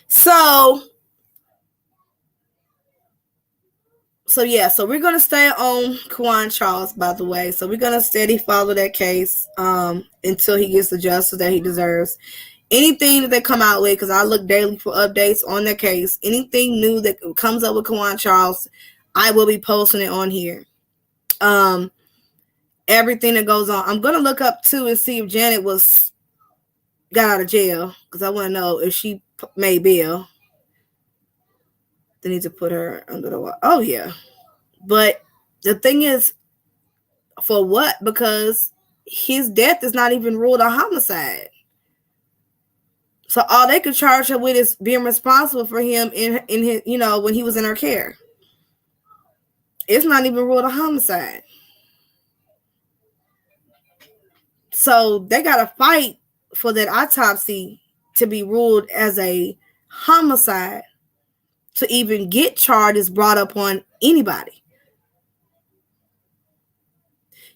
So we're going to stay on Quawan Charles, by the way. So we're going to steady follow that case until he gets the justice that he deserves. Anything that they come out with, because I look daily for updates on the case, anything new that comes up with Quawan Charles, I will be posting it on here. Everything that goes on. I'm going to look up, too, and see if Janet got out of jail, because I want to know if she made bail. They need to put her under the water. Oh, yeah. But the thing is, for what? Because his death is not even ruled a homicide. So all they could charge her with is being responsible for him in his, when he was in her care. It's not even ruled a homicide. So they got to fight for that autopsy to be ruled as a homicide to even get charges brought up on anybody.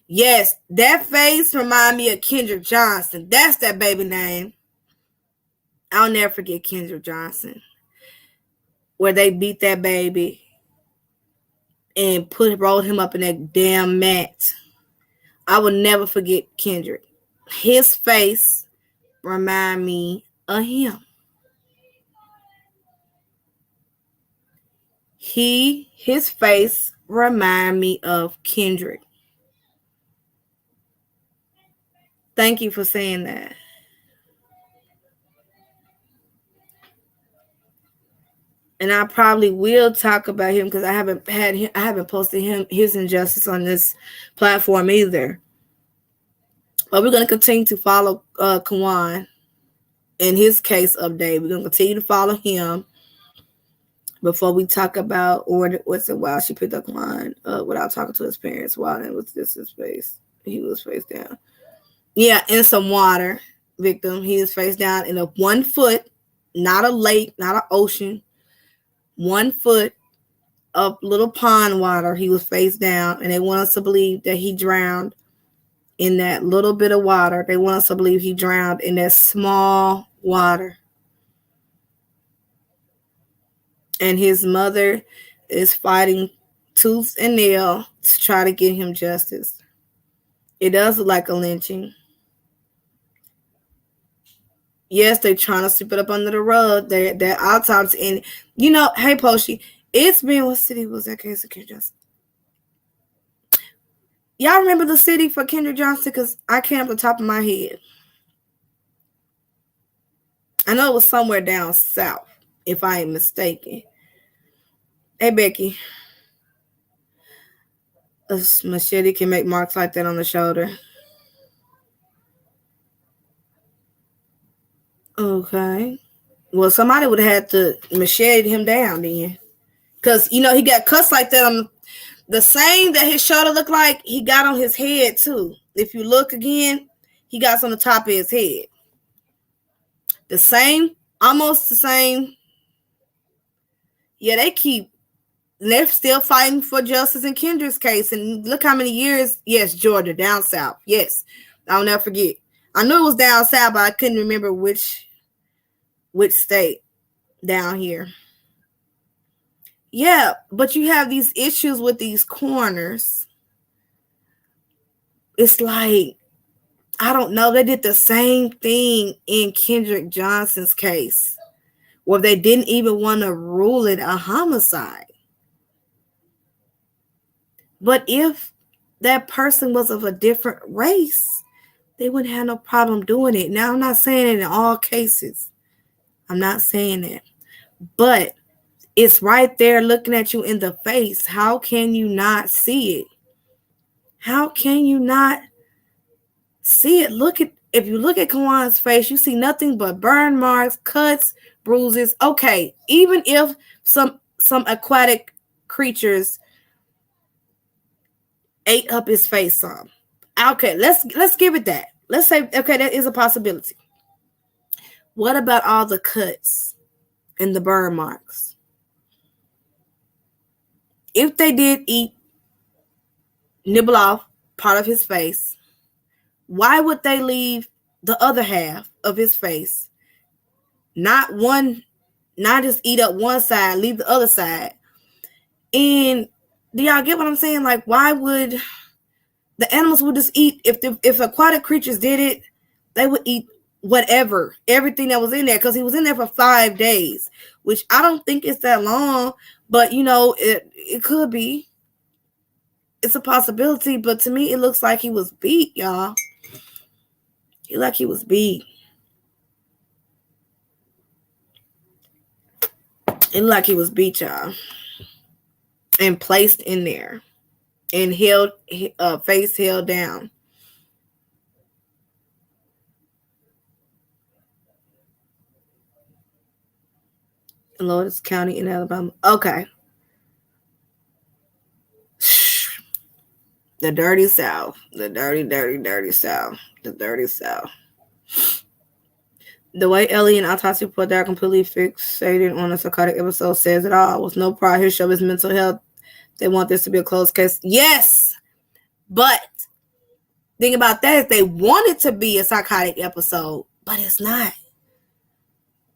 Yes, that face remind me of Kendrick Johnson. That's that baby name. I'll never forget Kendrick Johnson, where they beat that baby and rolled him up in that damn mat. I will never forget Kendrick. His face remind me of him. His face remind me of Kendrick. Thank you for saying that. And I probably will talk about him because I haven't posted his injustice on this platform either. But we're going to continue to follow Quawan in his case update. We're going to continue to follow him before we talk about while she picked up Quawan without talking to his parents. While it was just his face, he was face down. Yeah, in some water, victim. He is face down in a 1 foot, not a lake, not an ocean. 1 foot of little pond water. He was face down, and they want us to believe that he drowned in that little bit of water. They want us to believe he drowned in that small water. And his mother is fighting tooth and nail to try to get him justice. It does look like a lynching. Yes, they're trying to sweep it up under the rug. They're autopsy. And, hey, Poshy, it's been, what city was that case of Kendrick Johnson? Y'all remember the city for Kendrick Johnson? Because I can't off the top of my head. I know it was somewhere down south, if I ain't mistaken. Hey, Becky. A machete can make marks like that on the shoulder. Okay. Well, somebody would have had to machete him down then. Because, he got cuts like that on the same that his shoulder looked like, he got on his head too. If you look again, he got on the top of his head. The same, almost the same. Yeah, they're still fighting for justice in Kendrick's case. And look how many years. Yes, Georgia, down south. Yes, I'll never forget. I knew it was down south, but I couldn't remember which state down here. Yeah, but you have these issues with these coroners. It's like, I don't know. They did the same thing in Kendrick Johnson's case, where they didn't even want to rule it a homicide. But if that person was of a different race, they wouldn't have no problem doing it. Now, I'm not saying it in all cases. I'm not saying that. But it's right there looking at you in the face. How can you not see it? How can you not see it? If you look at Quawan's face, you see nothing but burn marks, cuts, bruises. Okay, even if some aquatic creatures ate up his face some. Okay, let's give it that. Let's say, okay, that is a possibility. What about all the cuts and the burn marks? If they did nibble off part of his face, why would they leave the other half of his face? Not just eat up one side, leave the other side. And do y'all get what I'm saying? Like, why would the animals would just eat? If aquatic creatures did it, they would eat whatever, everything that was in there, because he was in there for 5 days, which I don't think it's that long, but it could be. It's a possibility, but to me, it looks like he was beat, y'all. He was beat. It looked like he was beat, y'all, and placed in there, and held, face held down. Lourdes County in Alabama. Okay. The dirty South. The dirty, dirty, dirty South. The dirty South. The way Ellie and autopsy report that are completely fixated on a psychotic episode says it all. With no prior history of his mental health, they want this to be a closed case. Yes, but thing about that is they want it to be a psychotic episode, but it's not.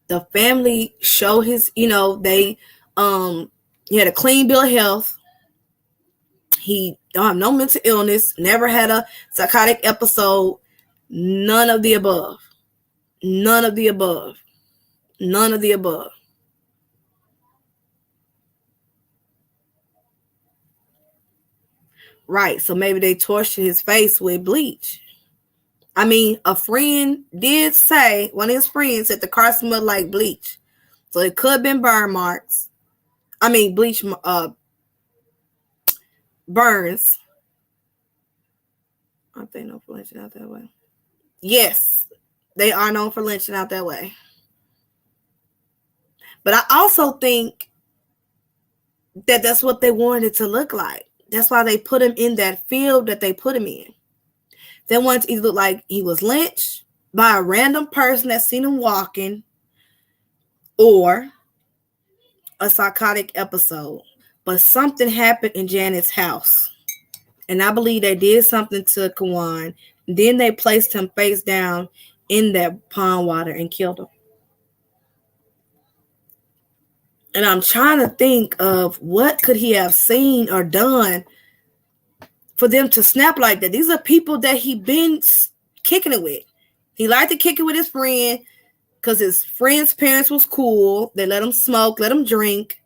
The family show his, they he had a clean bill of health. He don't have no mental illness, never had a psychotic episode, none of the above. None of the above. None of the above. Right, so maybe they tortured his face with bleach. I mean, a friend did say, one of his friends said the car smelled like bleach. So it could have been burn marks. I mean, bleach burns. Aren't they known for lynching out that way? Yes, they are known for lynching out that way. But I also think that that's what they wanted it to look like. That's why they put him in that field that they put him in. They wanted to either look like he was lynched by a random person that seen him walking or a psychotic episode. But something happened in Janet's house. And I believe they did something to Quawan. Then they placed him face down in that pond water and killed him. And I'm trying to think of what could he have seen or done for them to snap like that. These are people that he been kicking it with. He liked to kick it with his friend because his friend's parents was cool. They let him smoke, let him drink.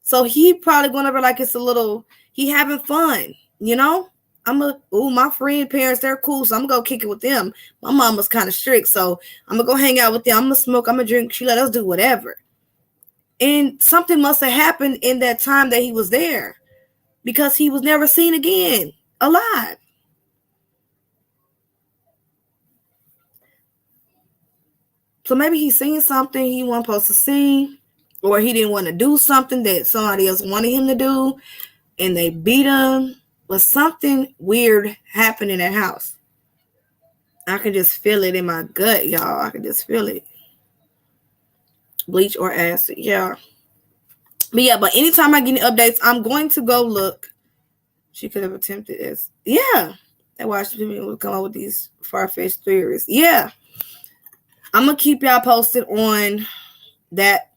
So he probably going over like it's a little, he having fun, my friend parents, they're cool, so I'm going to go kick it with them. My mom was kind of strict, so I'm going to go hang out with them. I'm going to smoke, I'm going to drink. She let us do whatever. And something must have happened in that time that he was there because he was never seen again alive. So maybe he's seen something he wasn't supposed to see, or he didn't want to do something that somebody else wanted him to do, and they beat him. But something weird happened in that house. I can just feel it in my gut, y'all. I can just feel it. Bleach or acid, yeah. But anytime I get any updates, I'm going to go look. She could have attempted this. Yeah. I watched people would come up with these far-fetched theories. Yeah. I'm going to keep y'all posted on that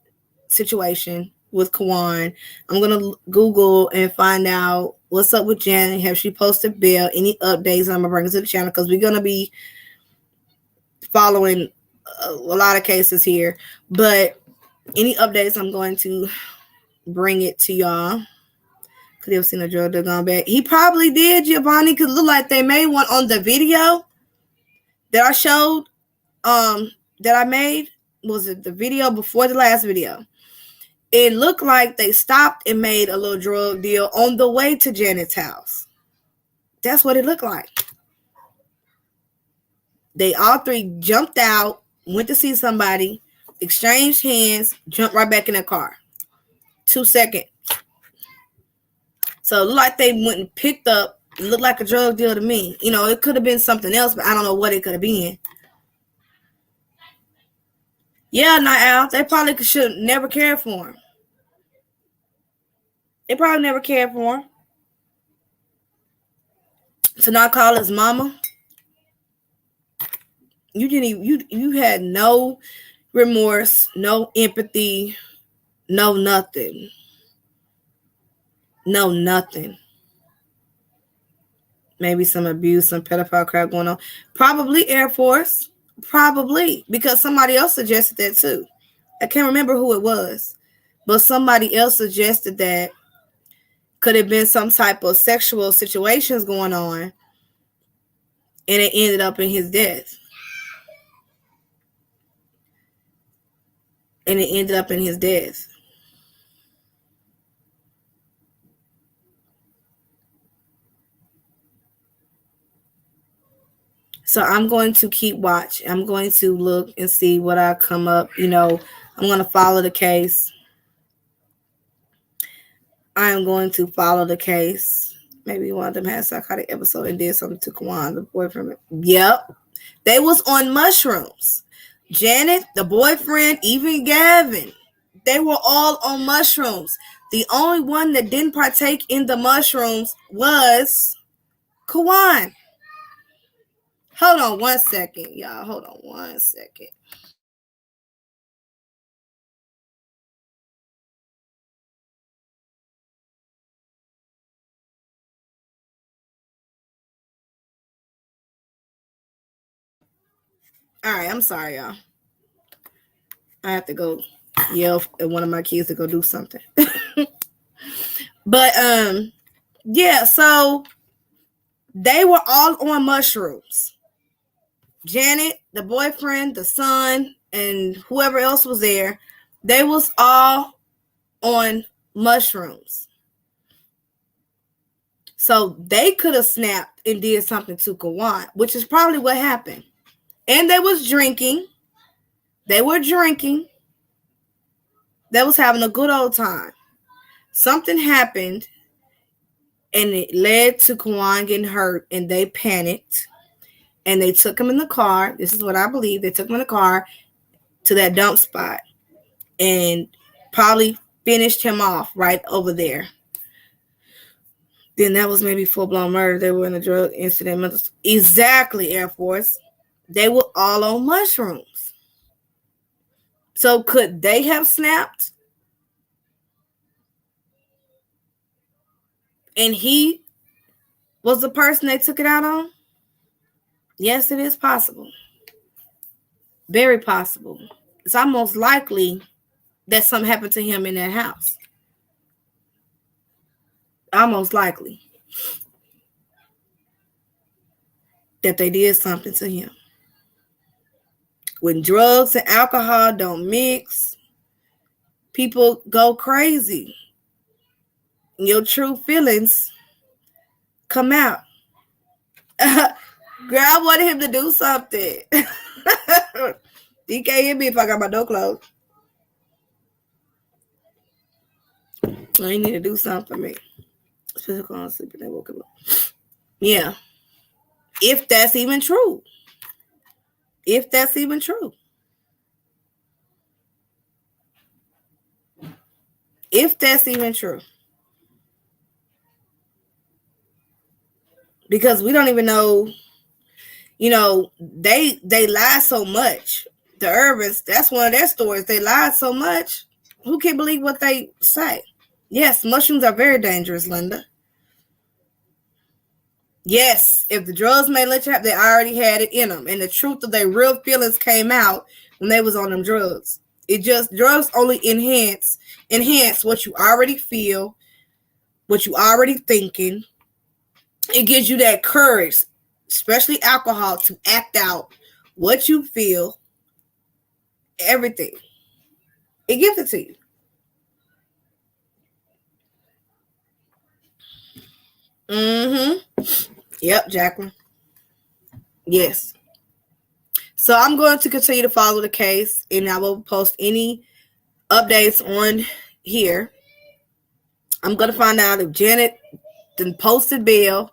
situation with Quawan. I'm going to Google and find out what's up with Janet. Have she posted bail? Any updates? I'm going to bring it to the channel because we're going to be following a lot of cases here. But any updates, I'm going to bring it to y'all. Could you have seen a drug deal gone back? He probably did, Giovanni, because it looked like they made one on the video that I showed, that I made. Was it the video before the last video? It looked like they stopped and made a little drug deal on the way to Janet's house. That's what it looked like. They all three jumped out, went to see somebody, exchanged hands, jumped right back in their car. 2 seconds. So it looked like they went and picked up. It looked like a drug deal to me. It could have been something else, but I don't know what it could have been. Yeah, Al. They probably should never cared for him. They probably never cared for him. To not call his mama. You didn't even, you had no remorse, no empathy, no nothing. No nothing. Maybe some abuse, some pedophile crap going on. Probably Air Force. Probably. Because somebody else suggested that too. I can't remember who it was. But somebody else suggested that could have been some type of sexual situations going on. And it ended up in his death. So I'm going to keep watch. I'm going to look and see what I come up. I'm going to follow the case. I am going to follow the case. Maybe one of them had a psychotic episode and did something to Quawan, the boyfriend. Yep. They was on mushrooms. Janet, the boyfriend, even Gavin, they were all on mushrooms. The only one that didn't partake in the mushrooms was Quawan. Hold on 1 second, y'all. Hold on 1 second. All right, I'm sorry, y'all. I have to go yell at one of my kids to go do something. But yeah, so they were all on mushrooms. Janet, the boyfriend, the son, and whoever else was there, they was all on mushrooms. So they could have snapped and did something to Quawan, which is probably what happened. And they was drinking. They were drinking. They was having a good old time. Something happened, and it led to Quawan getting hurt, and they panicked. And they took him in the car. This is what I believe. They took him in the car to that dump spot and probably finished him off right over there. Then that was maybe full-blown murder. They were in a drug incident. Exactly, Air Force. They were all on mushrooms. So could they have snapped? And he was the person they took it out on? Yes, it is possible. Very possible. It's almost likely that something happened to him in that house. Almost likely that they did something to him. When drugs and alcohol don't mix, people go crazy. Your true feelings come out. Girl, I wanted him to do something. He can't hear me if I got my door closed. He need to do something for me. Especially on sleeping, they woke him up. Yeah. If that's even true. If that's even true. If that's even true. Because we don't even know, you know, they lie so much. The Urbans, that's one of their stories. They lied so much. Who can believe what they say? Yes, mushrooms are very dangerous, Linda. Yes, if the drugs may let you have, they already had it in them. And the truth of their real feelings came out when they was on them drugs. Drugs only enhance what you already feel, what you already thinking. It gives you that courage, especially alcohol, to act out what you feel, everything. It gives it to you. Yep, Jacqueline. Yes. So I'm going to continue to follow the case, and I will post any updates on here. I'm going to find out if Janet then posted bail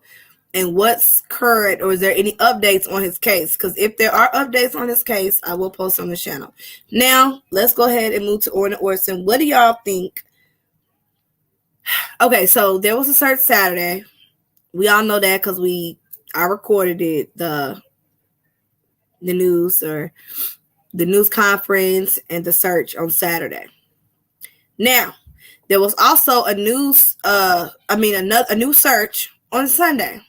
and what's current, or is there any updates on his case? Because if there are updates on his case, I will post on the channel. Now, let's go ahead and move to Orson. What do y'all think? Okay, so there was a search Saturday. We all know that because I recorded it, the news or the news conference and the search on Saturday. Now, there was also a new search on Sunday.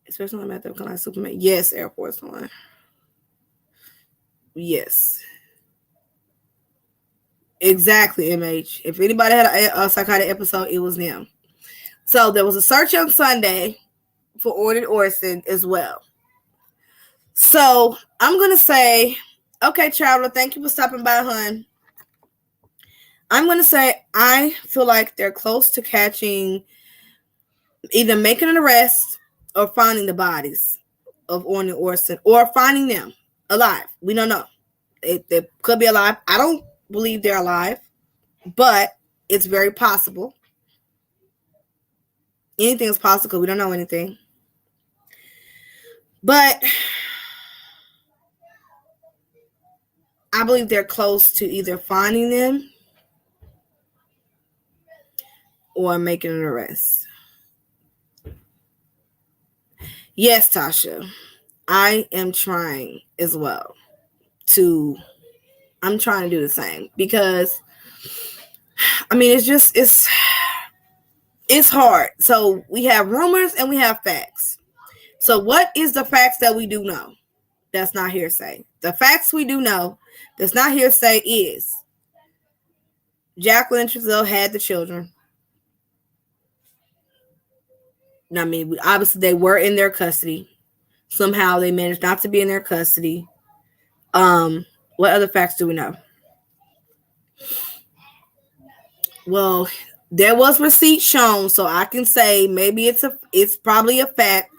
Especially when I'm at the Superman. Yes, Air Force One. Yes. Exactly, MH. If anybody had a psychotic episode, it was them. So there was a search on Sunday for Orson as well. So I'm going to say, okay, Traveler, thank you for stopping by, hon. I'm going to say I feel like they're close to catching, either making an arrest or finding the bodies of Orson, or finding them alive. We don't know. They could be alive. I don't believe they're alive, but it's very possible. Anything is possible. We don't know anything. But I believe they're close to either finding them or making an arrest. Yes, Tasha, I am trying as well I'm trying to do the same because I mean it's hard. So we have rumors and we have facts. So what is the facts that we do know? That's not hearsay. The facts we do know that's not hearsay is Jacqueline Trezell had the children. I mean, obviously they were in their custody. Somehow they managed not to be in their custody. What other facts do we know? Well, there was receipts shown, so I can say maybe it's probably a fact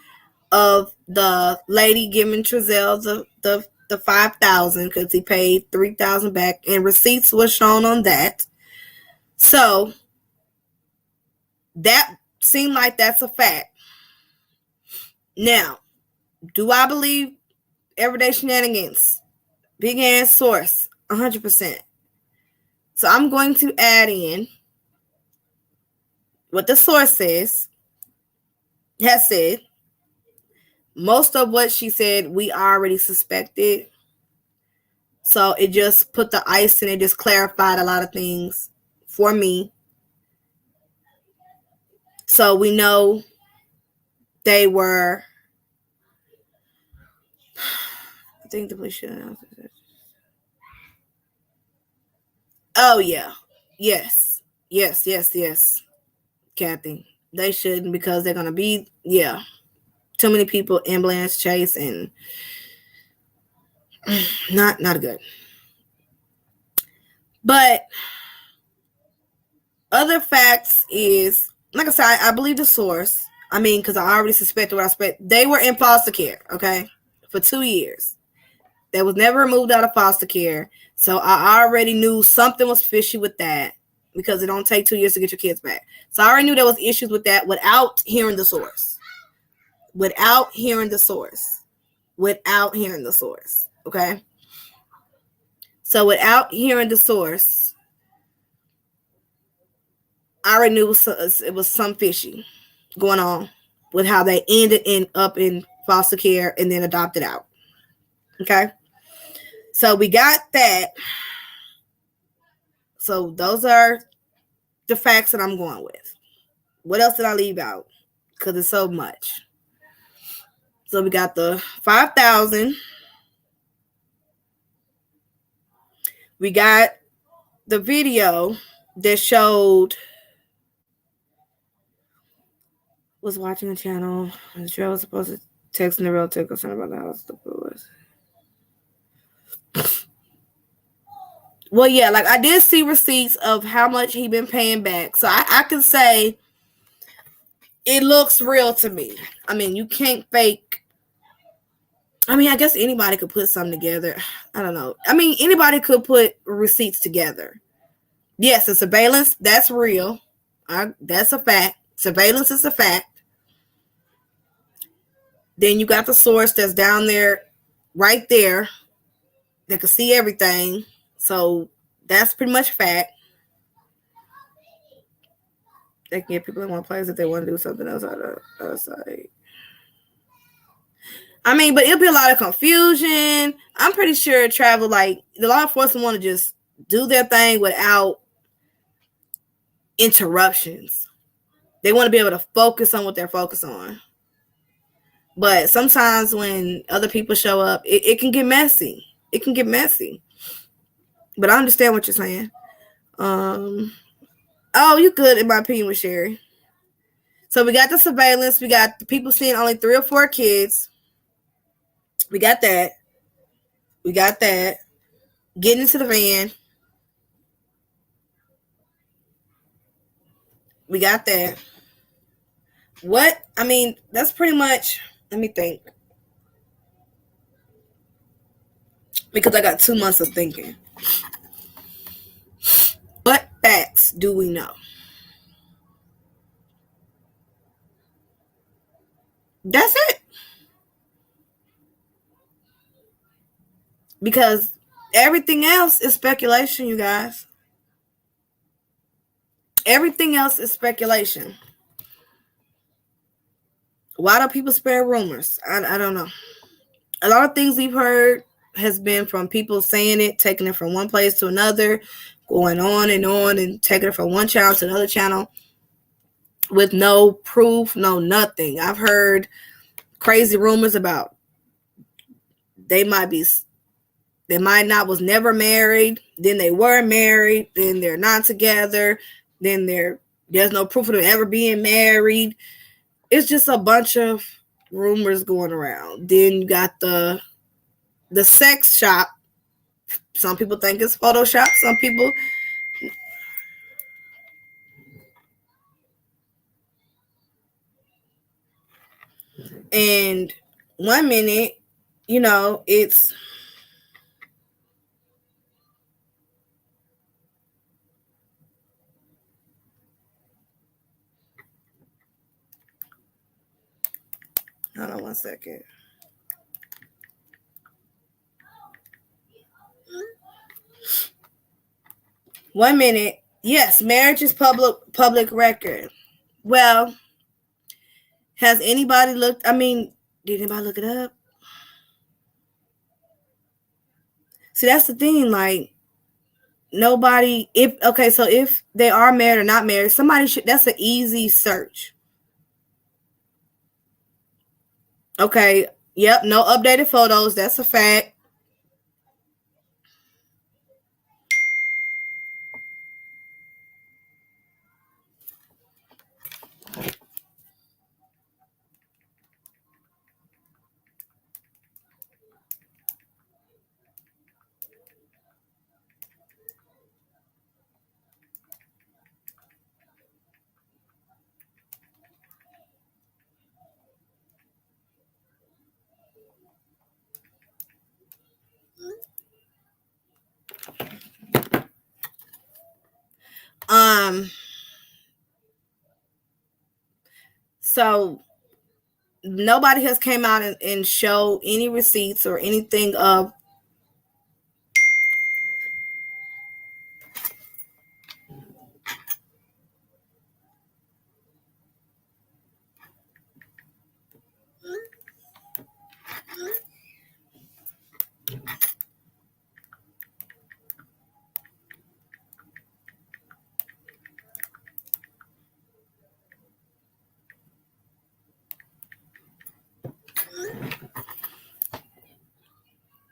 of the lady giving Trezell the 5,000 because he paid 3,000 back, and receipts was shown on that. So that seemed like that's a fact. Now, do I believe everyday shenanigans? Big ass source, 100%. So I'm going to add in what the source has said. Most of what she said we already suspected. So it just put the ice in it, just clarified a lot of things for me. So we know they were, I think the police should announce it. Oh yeah. Yes, Kathy. They shouldn't because they're gonna be too many people ambulance chase and not good. But other facts is, like I said, I believe the source. I mean, because I already suspected what I suspect. They were in foster care, okay, for 2 years. They was never removed out of foster care. So I already knew something was fishy with that because it don't take 2 years to get your kids back. So I already knew there was issues with that without hearing the source. Okay? So without hearing the source, I already knew it was some fishy going on with how they ended up in foster care and then adopted out. Okay? So we got that. So those are the facts that I'm going with. What else did I leave out? Because it's so much. So we got the 5,000. We got the video that showed was watching a channel. The trail was supposed to text the relative concerned about the house. Well, yeah, like I did see receipts of how much he been paying back. So I can say it looks real to me. I mean, you can't fake. I mean, I guess anybody could put something together. I don't know. I mean, anybody could put receipts together. Yes, the surveillance, that's real. That's a fact. Surveillance is a fact. Then you got the source that's down there, right there. They can see everything. So that's pretty much fact. They can get people in one place if they want to do something else outside. I mean, but it'll be a lot of confusion. I'm pretty sure travel, like the law enforcement want to just do their thing without interruptions. They want to be able to focus on what they're focused on. But sometimes when other people show up, it can get messy. It can get messy. But I understand what you're saying. Oh, you good in my opinion with Sherry. So we got the surveillance. We got the people seeing only 3 or 4 kids. We got that. Getting into the van. We got that. What? I mean, that's pretty much, let me think. Because I got 2 months of thinking. What facts do we know? That's it. Because Everything else is speculation, you guys. Everything else is speculation. Why do people spread rumors? I don't know. A lot of things we've heard has been from people saying it, taking it from one place to another, going on, and taking it from one channel to another channel with no proof, no nothing. I've heard crazy rumors about they might not was never married, then they were married, then they're not together, then there's no proof of them ever being married. It's just a bunch of rumors going around. Then you got the sex shop. Some people think it's Photoshop. Some people. And 1 minute, it's. Hold on 1 second. One minute. Yes, marriage is public record. Well, has anybody looked? I mean, did anybody look it up? See, that's the thing. Like, nobody. So if they are married or not married, somebody should. That's an easy search. Okay. Yep. No updated photos. That's a fact. So nobody has came out and showed any receipts or anything of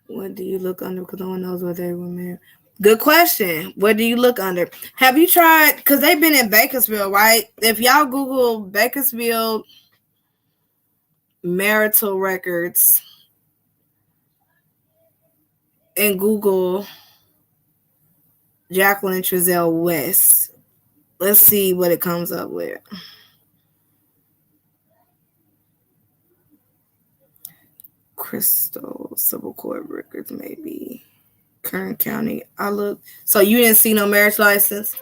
what do you look under? Because no one knows what they were married. Good question. What do you look under? Have you tried? Because they've been in Bakersfield, right? If y'all Google Bakersfield marital records and Google Jacqueline Trezell West, let's see what it comes up with. Crystal Civil Court records, maybe. Kern County. I look. So you didn't see no marriage license?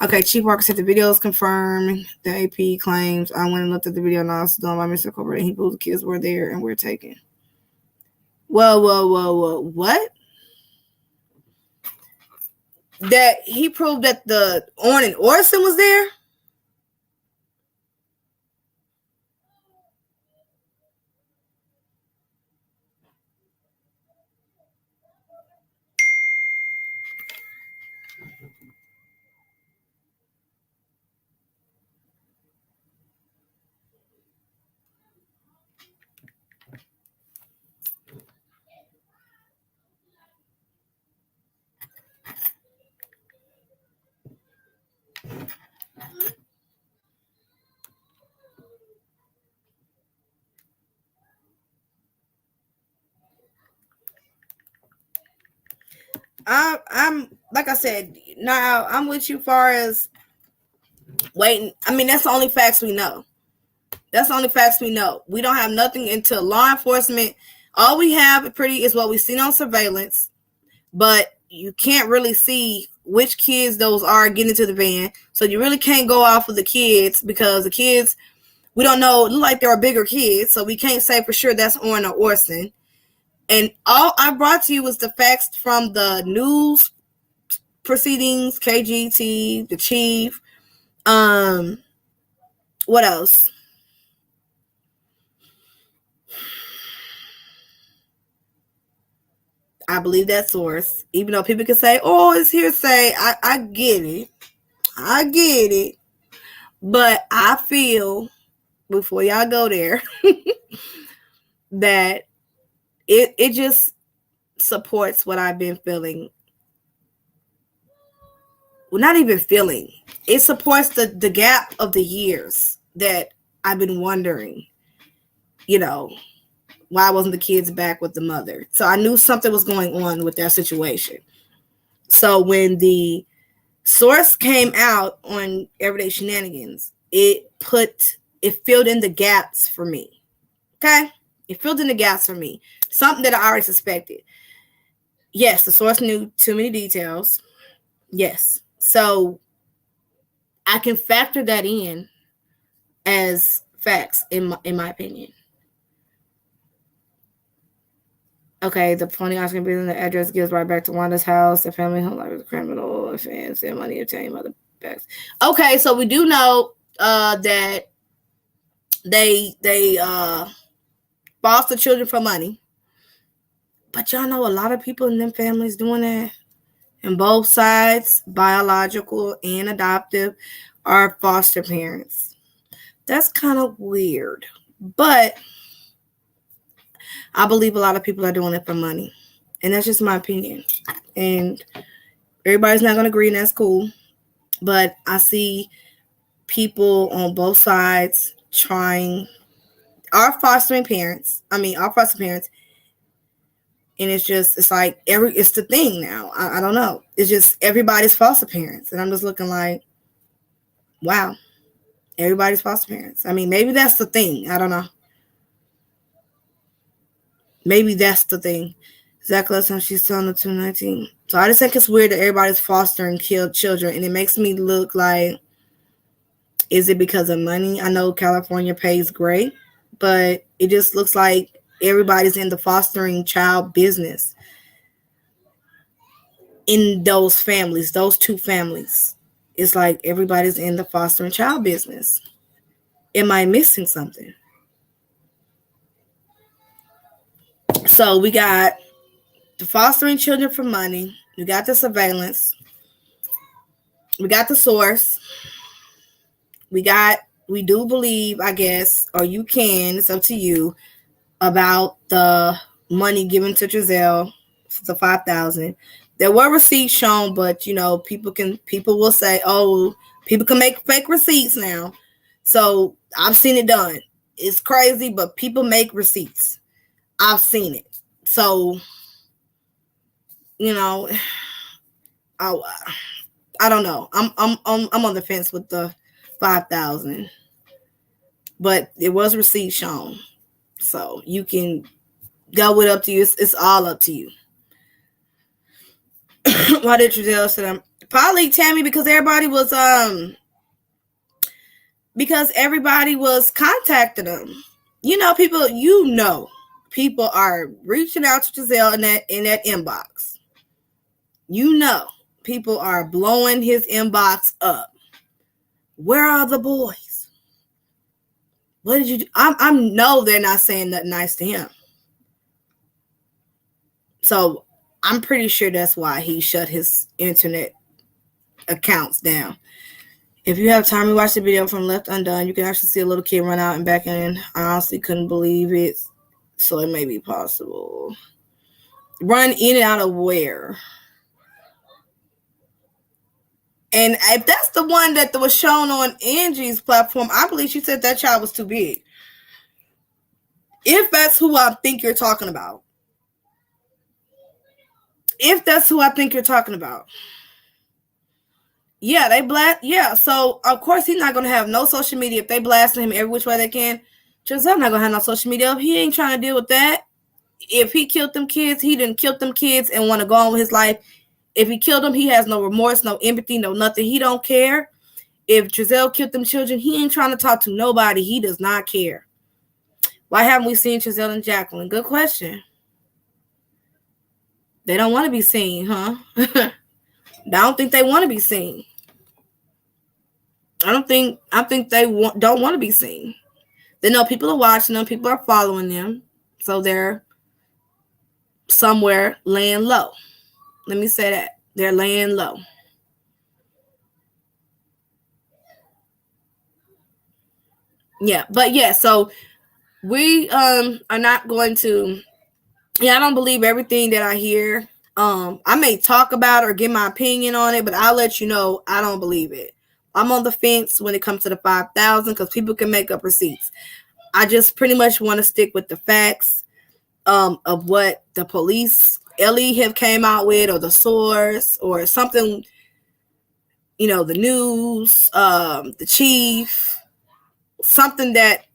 Okay, Chief Walker said the video is confirmed. The AP claims I went and looked at the video and I was done by Mr. Colbert and he proved the kids were there and were taken. Whoa. What? That he proved that the Orrin and Orson was there? I'm like I said, now I'm with you far as waiting. I mean, that's the only facts we know. That's the only facts we know. We don't have nothing until law enforcement. All we have pretty is what we've seen on surveillance, but you can't really see which kids those are getting into the van. So you really can't go off of the kids because the kids, we don't know, look like they were bigger kids. So we can't say for sure that's Orrin or Orson. And all I brought to you was the facts from the news proceedings, KGT, the chief. What else? I believe that source. Even though people can say, oh, it's hearsay. I get it. I get it. But I feel, before y'all go there, that it just supports what I've been feeling. Well, not even feeling. It supports the gap of the years that I've been wondering, why wasn't the kids back with the mother? So I knew something was going on with that situation. So when the source came out on Everyday Shenanigans, it filled in the gaps for me. Okay? It filled in the gaps for me. Something that I already suspected. Yes, the source knew too many details. Yes. So I can factor that in as facts, in my opinion. Okay, the phony Oscar bill and the address gives right back to Wanda's house. The family home life is criminal. Fans and money obtained mother backs. Okay, so we do know that they foster children for money. But y'all know a lot of people in them families doing that. And both sides, biological and adoptive, are foster parents. That's kind of weird. But I believe a lot of people are doing it for money. And that's just my opinion. And everybody's not going to agree, and that's cool. But I see people on both sides our foster parents. And it's like it's the thing now. I don't know. It's just everybody's foster parents. And I'm just looking like, wow, everybody's foster parents. I mean, maybe that's the thing. I don't know. Maybe that's the thing. Exactly last time she's telling the 219. So I just think it's weird that everybody's fostering killed children. And it makes me look like, is it because of money? I know California pays great, but it just looks like everybody's in the fostering child business in those families, those two families. It's like everybody's in the fostering child business. Am I missing something? So we got the fostering children for money. We got the surveillance. We got the source. We do believe, I guess, or you can, it's up to you, about the money given to Giselle, the $5,000. There were receipts shown, but people will say, oh, people can make fake receipts now. So I've seen it done. It's crazy, but people make receipts. I've seen it. So, I don't know. I'm on the fence with the 5,000, but it was receipt shown. So you can go with up to you. It's all up to you. Why did Giselle say them? Probably Tammy, because everybody was contacting them. People are reaching out to Giselle in that inbox. People are blowing his inbox up. Where are the boys? What did you do? I know they're not saying nothing nice to him. So I'm pretty sure that's why he shut his internet accounts down. If you have time to watch the video from Left Undone, you can actually see a little kid run out and back in. I honestly couldn't believe it. So it may be possible. Run in and out of where? And if that's the one that was shown on Angie's platform, I believe she said that child was too big. If that's who I think you're talking about. Yeah, they blast. Yeah, so of course he's not gonna have no social media if they blasting him every which way they can. Giselle not gonna have no social media. He ain't trying to deal with that. If he killed them kids, he didn't kill them kids and want to go on with his life. If he killed them, he has no remorse, no empathy, no nothing. He don't care. If Giselle killed them children, he ain't trying to talk to nobody. He does not care. Why haven't we seen Giselle and Jacqueline? Good question. They don't want to be seen, huh? I don't think they want to be seen. I think they don't want to be seen. They know people are watching them, people are following them, so they're somewhere laying low. Let me say that. They're laying low. Yeah, but yeah, so we are not going to, I don't believe everything that I hear. I may talk about it or give my opinion on it, but I'll let you know I don't believe it. I'm on the fence when it comes to the 5,000 because people can make up receipts. I just pretty much want to stick with the facts of what the police, Ellie, have came out with, or the source, or something, the news, the chief, something that,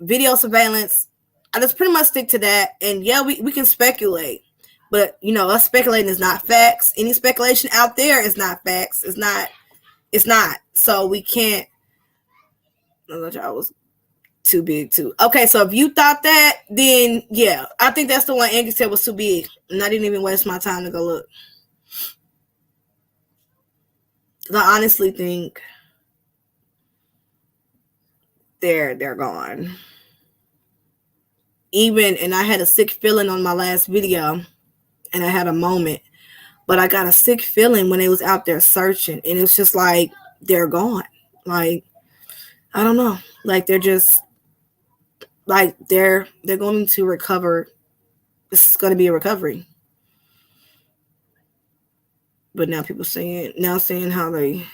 video surveillance. I just pretty much stick to that. And yeah, we can speculate, but us speculating is not facts. Any speculation out there is not facts. It's not. So we can't. I was too big too. Okay, so if you thought that, then yeah, I think that's the one Andy said was too big, and I didn't even waste my time to go look. I honestly think they're gone. And I had a sick feeling on my last video, and I had a moment, but I got a sick feeling when they was out there searching, and it's just like they're gone. Like, I don't know, like they're just like they're going to recover. This is going to be a recovery. But now people saying how they.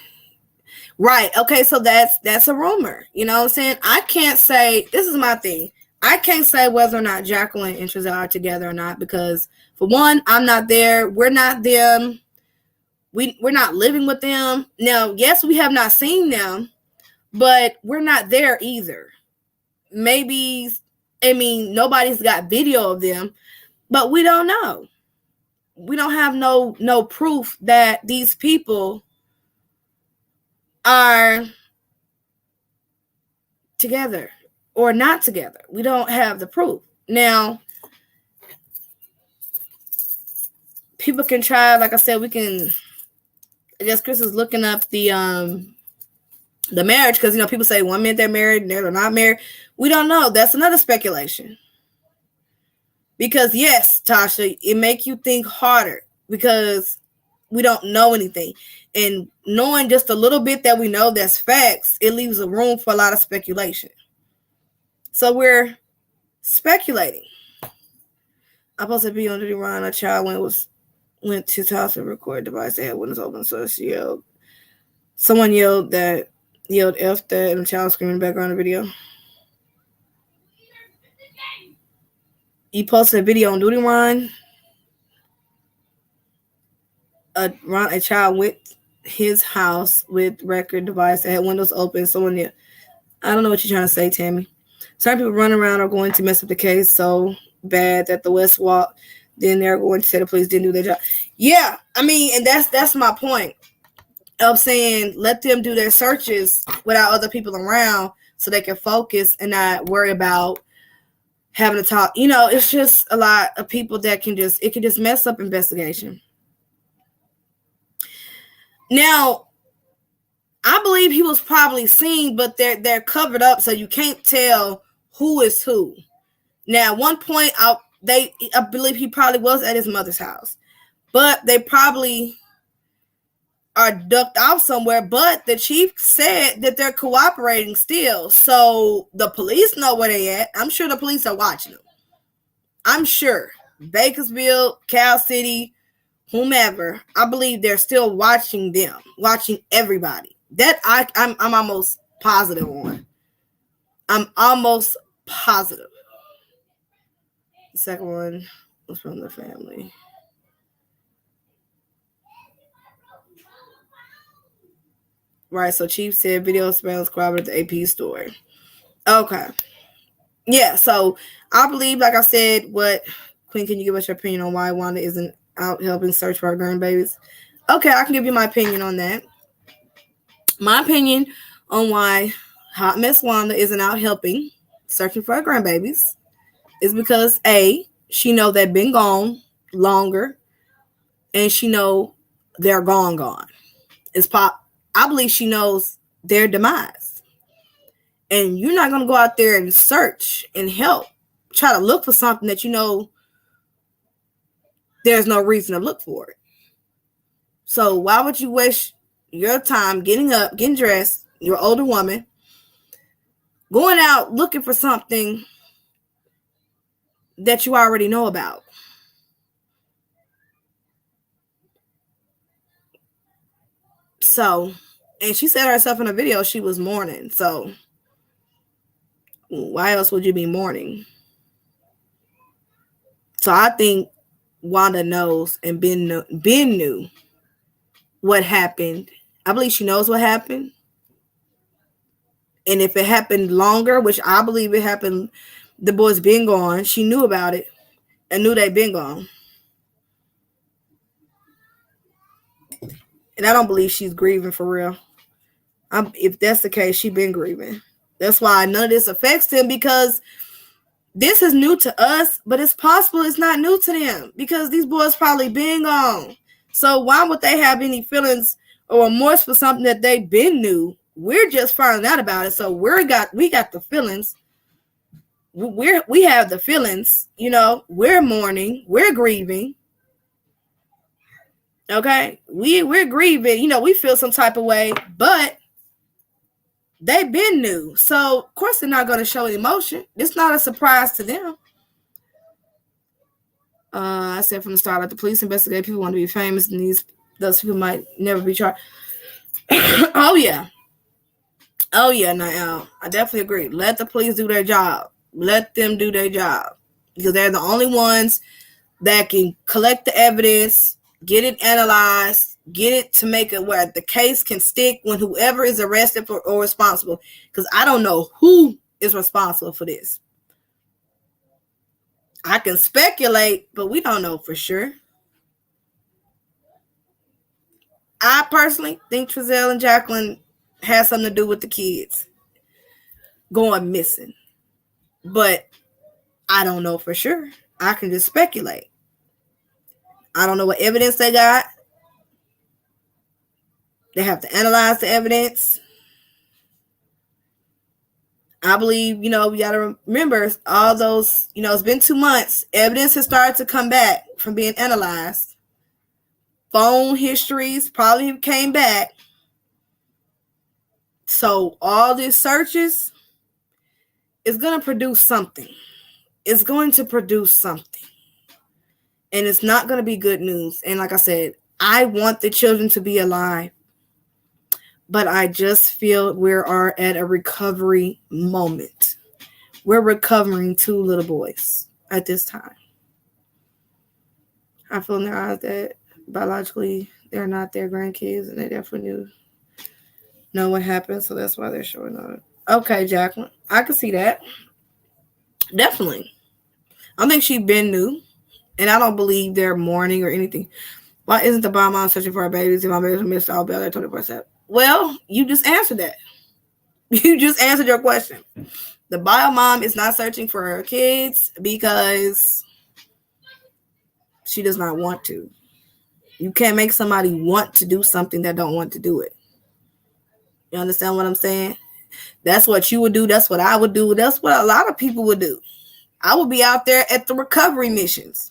Right. Okay. So that's a rumor. You know what I'm saying? I can't say, this is my thing. I can't say whether or not Jacqueline and Trezell are together or not, because for one, I'm not there. We're not them. We're not living with them. Now, yes, we have not seen them, but we're not there either. Maybe, nobody's got video of them, but we don't know. We don't have no proof that these people are together or not together. We don't have the proof. Now, people can try, like I said, we can, I guess Chris is looking up the marriage, because people say 1 minute they're married and they're not married. We don't know. That's another speculation. Because yes, Tasha, it make you think harder because we don't know anything. And knowing just a little bit that we know that's facts, it leaves a room for a lot of speculation. So we're speculating. I posted a video on Duty Run. A child went to his house and recorded device. They had windows open, so she yelled. Someone yelled F that, and the child screaming in the background of the video. You posted a video on Duty Run. A child went his house with record device that had windows open. Someone yelled. I don't know what you're trying to say, Tammy. Certain people running around are going to mess up the case so bad that the West Walk, then they're going to say the police didn't do their job. Yeah, and that's my point of saying let them do their searches without other people around so they can focus and not worry about having to talk. It's just a lot of people that can just mess up investigation. Now, I believe he was probably seen, but they're covered up, so you can't tell who is who. Now, at one point, I believe he probably was at his mother's house, but they probably are ducked off somewhere. But the chief said that they're cooperating still, so the police know where they at. I'm sure the police are watching them. I'm sure Bakersfield, Cal City, whomever. I believe they're still watching them, watching everybody. That I'm almost positive on. I'm almost positive. The second one was from the family. Right, so Chief said video surveillance corroborated the AP story. Okay. Yeah, so I believe, like I said, Queen, can you give us your opinion on why Wanda isn't out helping search for her grandbabies? Okay, I can give you my opinion on that. My opinion on why Hot Mess Wanda isn't out helping searching for her grandbabies is because A, she know they've been gone longer and she know they're gone. It's pop. I believe she knows their demise, and you're not gonna go out there and search and help, try to look for something that you know there's no reason to look for it. So why would you waste your time getting up, getting dressed, you're an older woman, going out looking for something that you already know about? So, and she said herself in a video she was mourning. So why else would you be mourning? So I think Wanda knows, and Ben knew what happened. I believe she knows what happened. And if it happened longer, which I believe it happened, the boys been gone, she knew about it and knew they'd been gone. And I don't believe she's grieving for real. If that's the case, she been grieving. That's why none of this affects them, because this is new to us, but it's possible it's not new to them because these boys probably been gone. So why would they have any feelings or remorse for something that they've been knew? We're just finding out about it. So we got the feelings. We have the feelings, you know, we're mourning, we're grieving. Okay, we're grieving, you know, we feel some type of way, but they've been new. So of course they're not going to show emotion. It's not a surprise to them. I said from the start, like, the police investigate people want to be famous, and those people might never be charged. Oh yeah, now I definitely agree. Let the police do their job. Let them do their job, because they're the only ones that can collect the evidence, get it analyzed, get it to make it where the case can stick when whoever is arrested for or responsible. Because I don't know who is responsible for this. I can speculate, but we don't know for sure. I personally think Trezell and Jacqueline had something to do with the kids going missing. But I don't know for sure. I can just speculate. I don't know what evidence they got. They have to analyze the evidence. I believe, you know, we got to remember all those, you know, it's been 2 months. Evidence has started to come back from being analyzed. Phone histories probably came back. So all these searches is going to produce something. It's going to produce something. And it's not going to be good news. And like I said, I want the children to be alive. But I just feel we are at a recovery moment. We're recovering 2 little boys at this time. I feel in their eyes that biologically they're not their grandkids, and they definitely know what happened, so that's why they're showing up. Okay, Jacqueline, I can see that. Definitely. I think she's been new, and I don't believe they're mourning or anything. Why isn't the bio mom searching for her babies if my babies missed all be out there 24/7? Well, you just answered that. You just answered your question. The bio mom is not searching for her kids because she does not want to. You can't make somebody want to do something that don't want to do it. You understand what I'm saying? That's what you would do. That's what I would do. That's what a lot of people would do. I would be out there at the recovery missions.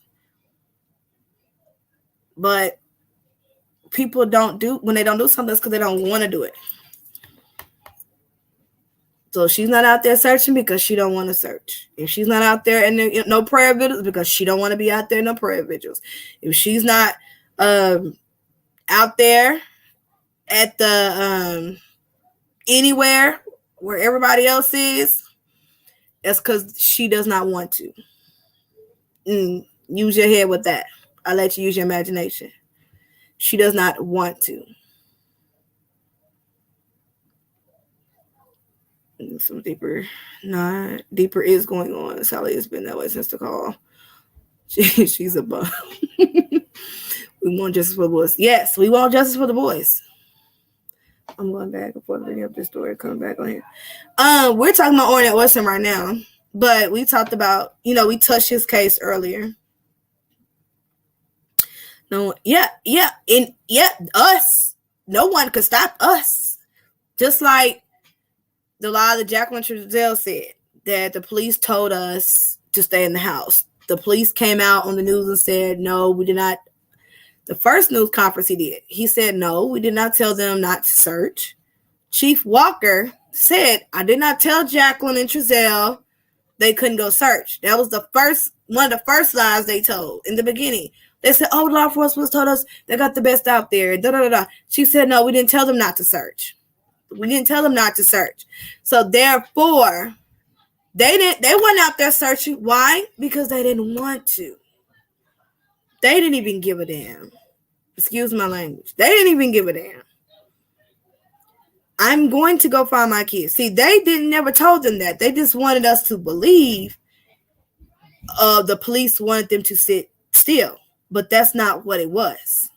But people don't do, when they don't do something, that's because they don't want to do it. So she's not out there searching because she don't want to search. If she's not out there in no prayer vigils, because she don't want to be out there in no prayer vigils. If she's not out there at the anywhere where everybody else is, that's because she does not want to. Use your head with that. I let you use your imagination. She does not want to. Some deeper is going on. Sally has been that way since the call. She's a bum. We want justice for the boys. Yes, we want justice for the boys. I'm going back and forth bringing up this story. Coming back on here. We're talking about Ornette Weston right now, but we talked about, we touched his case earlier. No, us. No one could stop us. Just like the law that Jacqueline Trudell said, that the police told us to stay in the house. The police came out on the news and said, no, we did not. The first news conference he did, he said, no, we did not tell them not to search. Chief Walker said, I did not tell Jacqueline and Trudell they couldn't go search. That was one of the first lies they told in the beginning. They said, oh, law enforcement told us they got the best out there. Da, da, da, da. She said, no, we didn't tell them not to search. We didn't tell them not to search. So therefore, they weren't out there searching. Why? Because they didn't want to. They didn't even give a damn. Excuse my language. They didn't even give a damn. I'm going to go find my kids. See, they never told them that. They just wanted us to believe the police wanted them to sit still. But that's not what it was.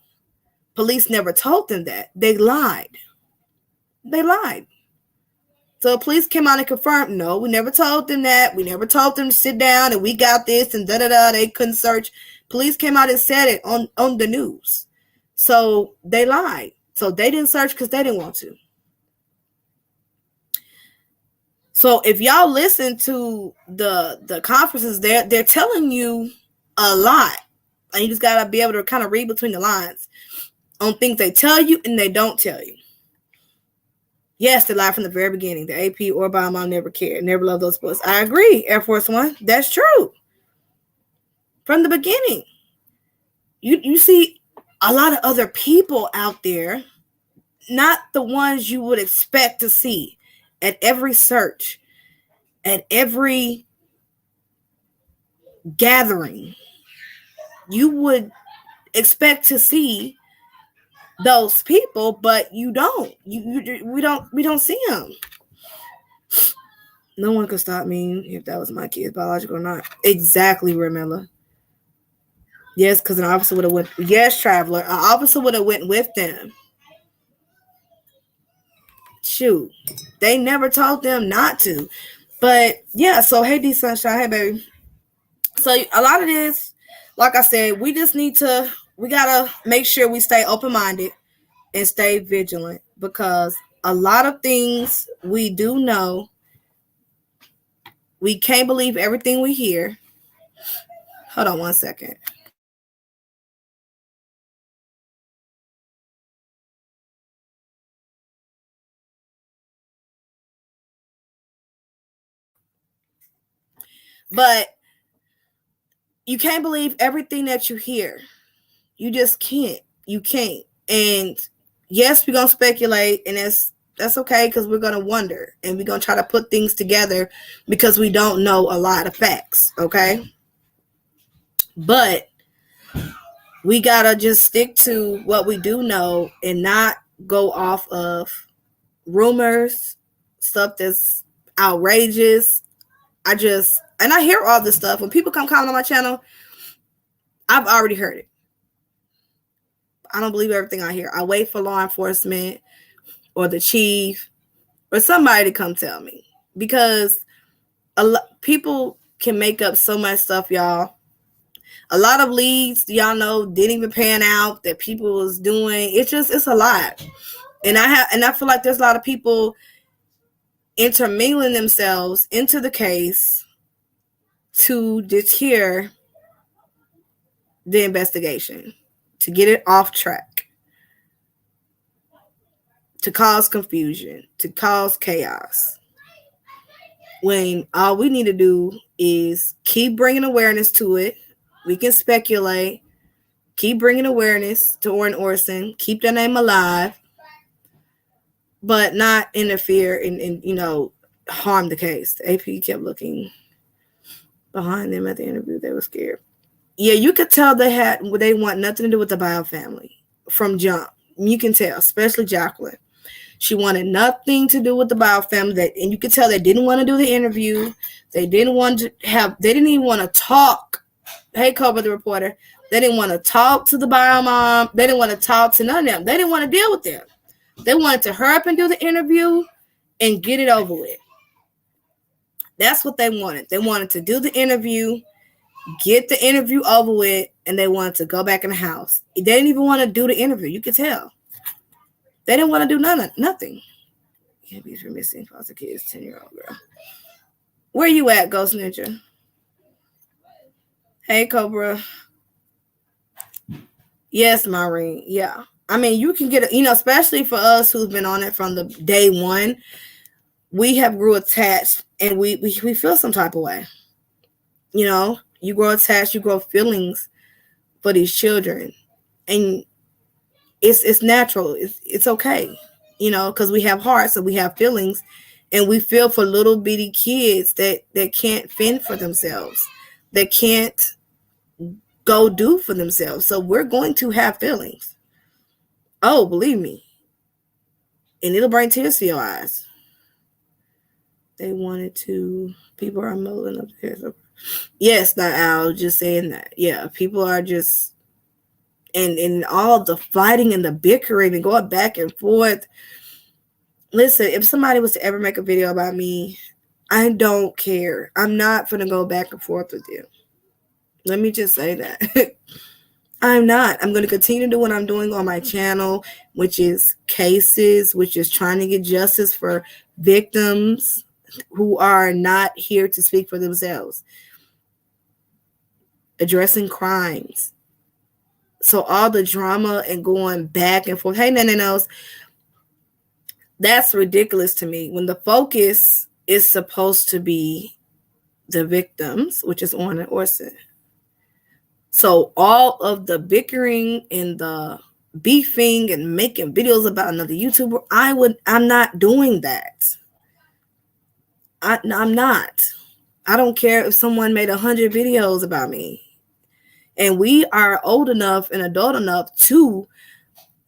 Police never told them that. They lied. They lied. So the police came out and confirmed, no, we never told them that. We never told them to sit down and we got this and da-da-da. They couldn't search. Police came out and said it on the news. So they lied. So they didn't search because they didn't want to. So if y'all listen to the conferences, they're telling you a lot. And you just got to be able to kind of read between the lines on things they tell you and they don't tell you. Yes, they lied from the very beginning. The AP or Obama never cared, never loved those books. I agree, Air Force One. That's true. From the beginning. You see a lot of other people out there, not the ones you would expect to see at every search, at every gathering. You would expect to see those people, but you don't. We don't see them. No one could stop me if that was my kids, biological or not. Exactly, Ramilla. Yes, because an officer would have went. Yes, Traveler, an officer would have went with them. Shoot, they never told them not to. But yeah, so hey, D Sunshine, hey baby. So a lot of this, like I said, we gotta make sure we stay open-minded and stay vigilant, because a lot of things we do know, we can't believe everything we hear. Hold on one second. But you can't believe everything that you hear. You just can't. You can't. And yes, we're going to speculate, and that's okay, because we're going to wonder, and we're going to try to put things together because we don't know a lot of facts, okay? But we got to just stick to what we do know and not go off of rumors, stuff that's outrageous. And I hear all this stuff. When people come comment on my channel, I've already heard it. I don't believe everything I hear. I wait for law enforcement or the chief or somebody to come tell me, because people can make up so much stuff, y'all. A lot of leads, y'all know, didn't even pan out that people was doing. It's a lot. And I feel like there's a lot of people intermingling themselves into the case to deter the investigation, to get it off track, to cause confusion, to cause chaos, when all we need to do is keep bringing awareness to it. We can speculate, keep bringing awareness to Orrin Orson, keep their name alive, but not interfere and harm the case. The AP kept looking behind them at the interview. They were scared. Yeah, you could tell they want nothing to do with the Bio family from jump. You can tell, especially Jacqueline. She wanted nothing to do with the Bio family. And you could tell they didn't want to do the interview. They didn't even want to talk. Hey, Cobra the reporter. They didn't want to talk to the Bio mom. They didn't want to talk to none of them. They didn't want to deal with them. They wanted to hurry up and do the interview and get it over with. That's what they wanted. They wanted to do the interview, get the interview over with, and they wanted to go back in the house. They didn't even want to do the interview. You could tell. They didn't want to do nothing. Can't be for missing foster kids, 10-year-old girl. Where you at, Ghost Ninja? Hey, Cobra. Yes, Maureen. Yeah. I mean, you can get it, especially for us who've been on it from the day one, we have grew attached and we feel some type of way. You grow attached, you grow feelings for these children. And it's natural. It's okay, because we have hearts and we have feelings, and we feel for little bitty kids that can't fend for themselves, that can't go do for themselves. So we're going to have feelings. Oh, believe me. And it'll bring tears to your eyes. They wanted to. People are molding up there. So, yes, not Al, just saying that. Yeah, people are just. And all the fighting and the bickering and going back and forth. Listen, if somebody was to ever make a video about me, I don't care. I'm not going to go back and forth with you. Let me just say that. I'm not. I'm going to continue to do what I'm doing on my channel, which is cases, which is trying to get justice for victims who are not here to speak for themselves. Addressing crimes. So all the drama and going back and forth. Hey, no. That's ridiculous to me. When the focus is supposed to be the victims, which is on and Orson. So all of the bickering and the beefing and making videos about another YouTuber, I'm not doing that. I'm not. I don't care if someone made 100 videos about me. And we are old enough and adult enough to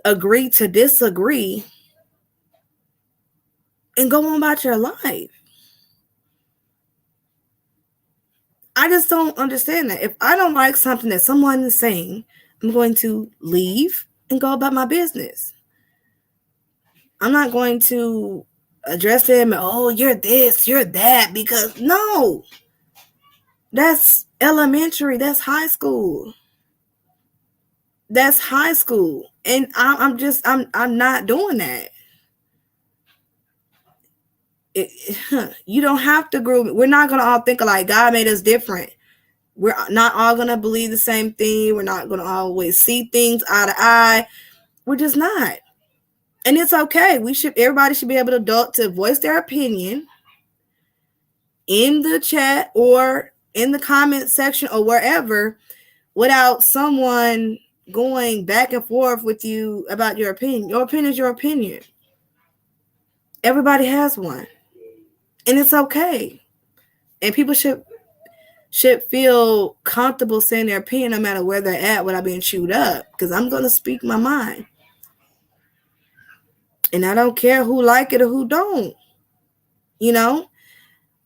agree to disagree and go on about your life. I just don't understand that. If I don't like something that someone is saying, I'm going to leave and go about my business. I'm not going to address them and, oh, you're this, you're that, because no. That's elementary. That's high school. That's high school. And I'm not doing that. You don't have to groove. We're not going to all think alike. God made us different. We're not all going to believe the same thing. We're not going to always see things eye to eye. We're just not. And it's okay. Everybody should be able to voice their opinion in the chat or in the comment section or wherever without someone going back and forth with you about your opinion. Your opinion is your opinion. Everybody has one. And it's okay. And people should feel comfortable saying their opinion no matter where they're at without being chewed up. Because I'm going to speak my mind. And I don't care who like it or who don't.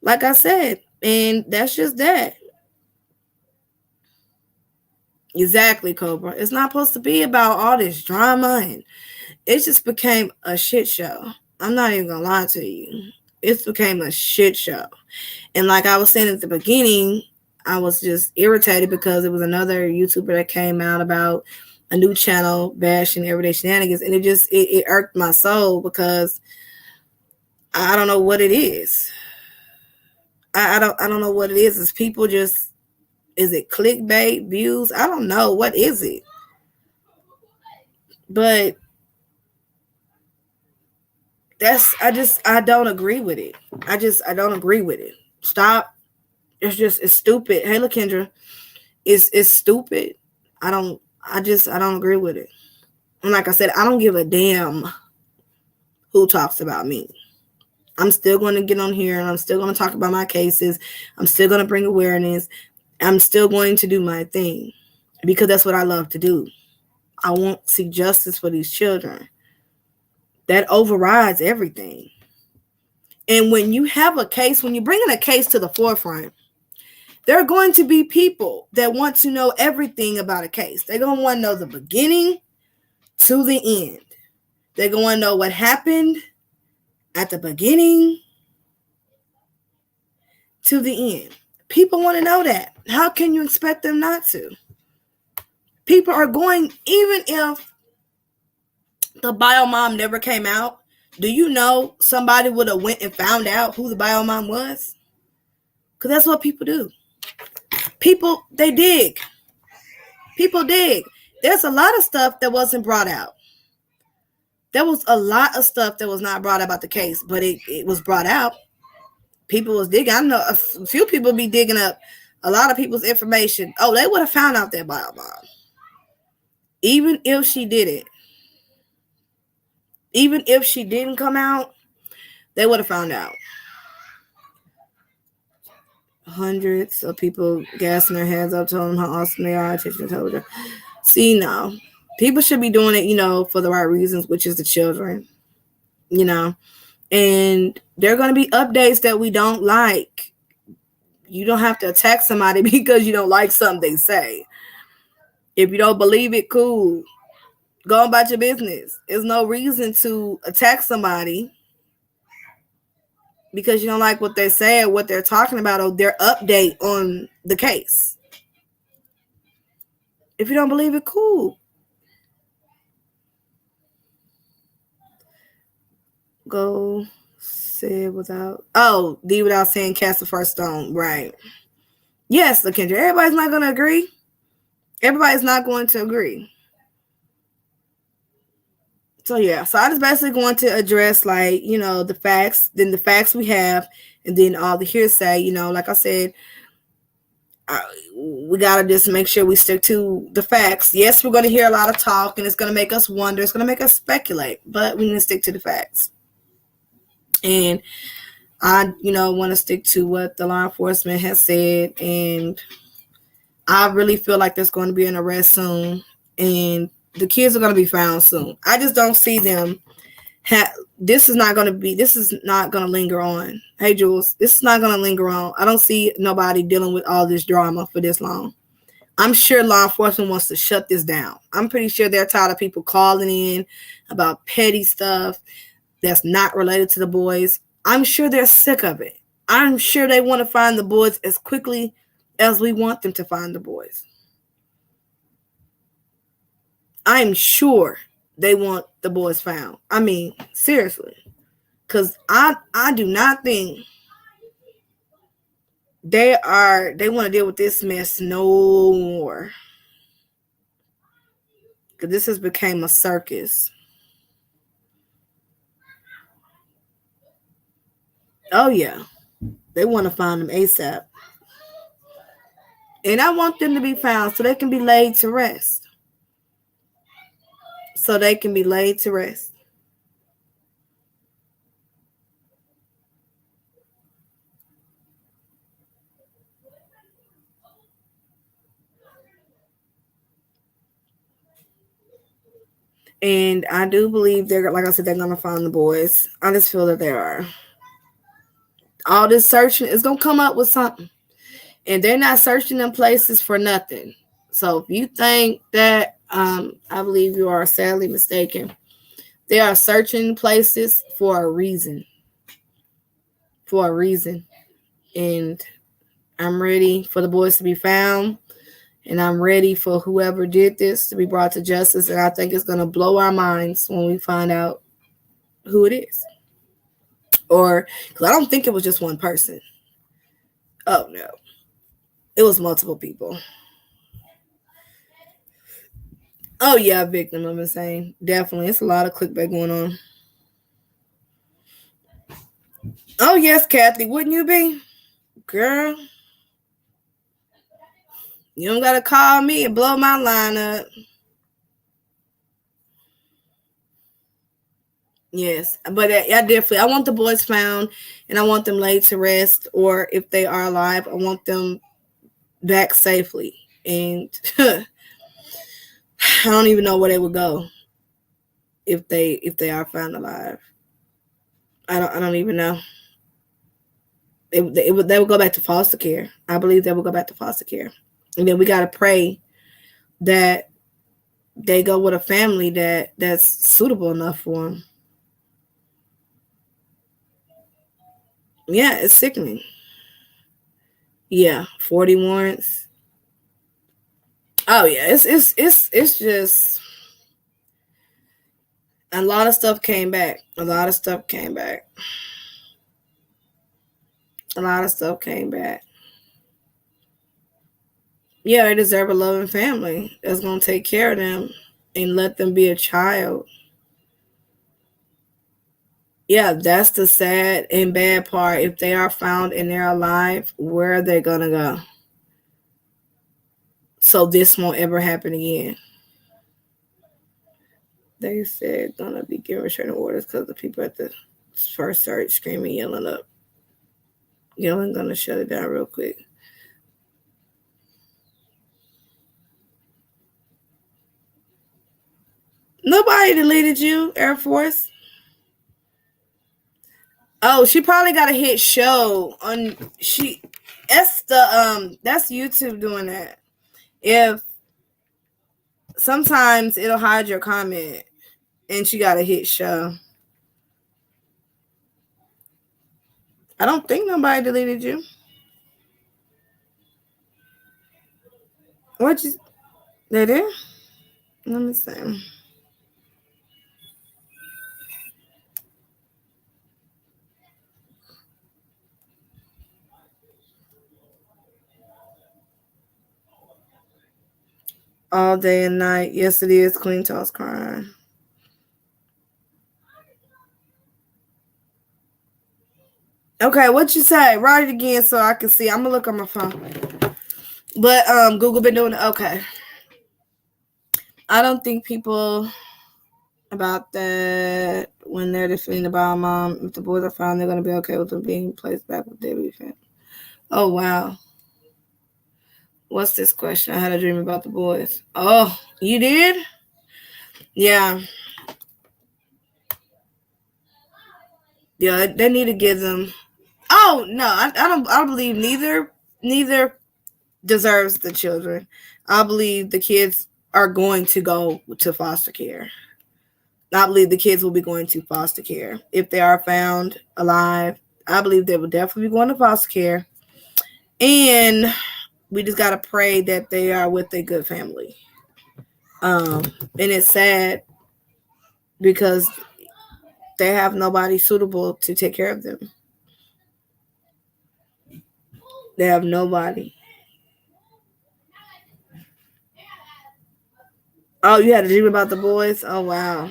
Like I said. And that's just that. Exactly, Cobra. It's not supposed to be about all this drama. And it just became a shit show. I'm not even going to lie to you. It became a shit show. And like I was saying at the beginning, I was just irritated because it was another YouTuber that came out about a new channel bashing everyday shenanigans. And it irked my soul because I don't know what it is. I don't know what it is. Is people is it clickbait, views? I don't know. What is it? But I don't agree with it. I don't agree with it. Stop. It's stupid. Hey, look, Kendra. It's stupid. I don't agree with it. And like I said, I don't give a damn who talks about me. I'm still going to get on here and I'm still going to talk about my cases. I'm still going to bring awareness. I'm still going to do my thing because that's what I love to do. I want to see justice for these children. That overrides everything. And when you have a case, when you're bringing a case to the forefront, there are going to be people that want to know everything about a case. They're going to want to know the beginning to the end. They're going to know what happened at the beginning to the end. People want to know that. How can you expect them not to? People are going, even if the bio mom never came out, do you know somebody would have went and found out who the bio mom was? Because that's what people do. People, they dig. People dig. There's a lot of stuff that wasn't brought out. There was a lot of stuff that was not brought out about the case, but it was brought out. People was digging. I know a few people be digging up a lot of people's information. Oh, they would have found out their bio mom. Even if she did it. Even if she didn't come out, they would have found out. Hundreds of people gassing their heads up, telling them how awesome they are. See, no. People should be doing it, for the right reasons, which is the children, And there are going to be updates that we don't like. You don't have to attack somebody because you don't like something they say. If you don't believe it, cool. Go about your business. There's no reason to attack somebody because you don't like what they say or what they're talking about or their update on the case. If you don't believe it, cool. Go say without. Oh, D without saying cast the first stone. Right. Yes, LaKendra. Everybody's not going to agree. Everybody's not going to agree. So yeah, so I just basically going to address the facts, then the facts we have, and then all the hearsay. Like I said, we gotta just make sure we stick to the facts. Yes, we're going to hear a lot of talk, and it's going to make us wonder. It's going to make us speculate, but we need to stick to the facts. And I, want to stick to what the law enforcement has said, and I really feel like there's going to be an arrest soon, and the kids are going to be found soon. I just don't see them. This is not going to linger on. Hey, Jules, this is not going to linger on. I don't see nobody dealing with all this drama for this long. I'm sure law enforcement wants to shut this down. I'm pretty sure they're tired of people calling in about petty stuff that's not related to the boys. I'm sure they're sick of it. I'm sure they want to find the boys as quickly as we want them to find the boys. I'm sure they want the boys found. I mean, seriously. Because I do not think they want to deal with this mess no more. Because this has become a circus. Oh, yeah. They want to find them ASAP. And I want them to be found so they can be laid to rest. And I do believe like I said, they're going to find the boys. I just feel that they are. All this searching is going to come up with something. And they're not searching them places for nothing. So if you think that, I believe you are sadly mistaken. They are searching places for a reason. And I'm ready for the boys to be found. And I'm ready for whoever did this to be brought to justice. And I think it's going to blow our minds when we find out who it is. Or, because I don't think it was just one person. Oh, no. It was multiple people. Oh, yeah, victim, I'm saying. Definitely. It's a lot of clickbait going on. Oh, yes, Kathy. Wouldn't you be? Girl. You don't got to call me and blow my line up. Yes, but I want the boys found, and I want them laid to rest, or if they are alive, I want them back safely. And I don't even know where they would go if they are found alive. I don't even know. They would go back to foster care. I believe they will go back to foster care, and then we got to pray that they go with a family that's suitable enough for them. Yeah, it's sickening. Yeah, 40 warrants. Oh yeah, it's just a lot of stuff came back. A lot of stuff came back. A lot of stuff came back. Yeah, they deserve a loving family that's gonna take care of them and let them be a child. Yeah, that's the sad and bad part. If they are found and they're alive, where are they gonna go? So this won't ever happen again. They said gonna be giving restraining orders because the people at the first started screaming, yelling up. Yelling gonna shut it down real quick. Nobody deleted you, Air Force. Oh, she probably got a hit show on she. That's YouTube doing that. If sometimes it'll hide your comment, and she got a hit show. I don't think nobody deleted you. What you? They did. Let me see. All day and night. Yes, it is. Queen Toss crying. Okay, what you say? Write it again so I can see. I'm gonna look on my phone. But Google been doing it. Okay. I don't think people about that when they're defending about mom. If the boys are found, they're gonna be okay with them being placed back with their family. Oh wow. What's this question? I had a dream about the boys. Oh, you did? Yeah. Yeah, they need to give them. Oh no, I don't. I believe neither deserves the children. I believe the kids are going to go to foster care. I believe the kids will be going to foster care if they are found alive. I believe they will definitely be going to foster care, and we just gotta pray that they are with a good family. And it's sad because they have nobody suitable to take care of them. They have nobody. Oh, you had a dream about the boys? Oh wow.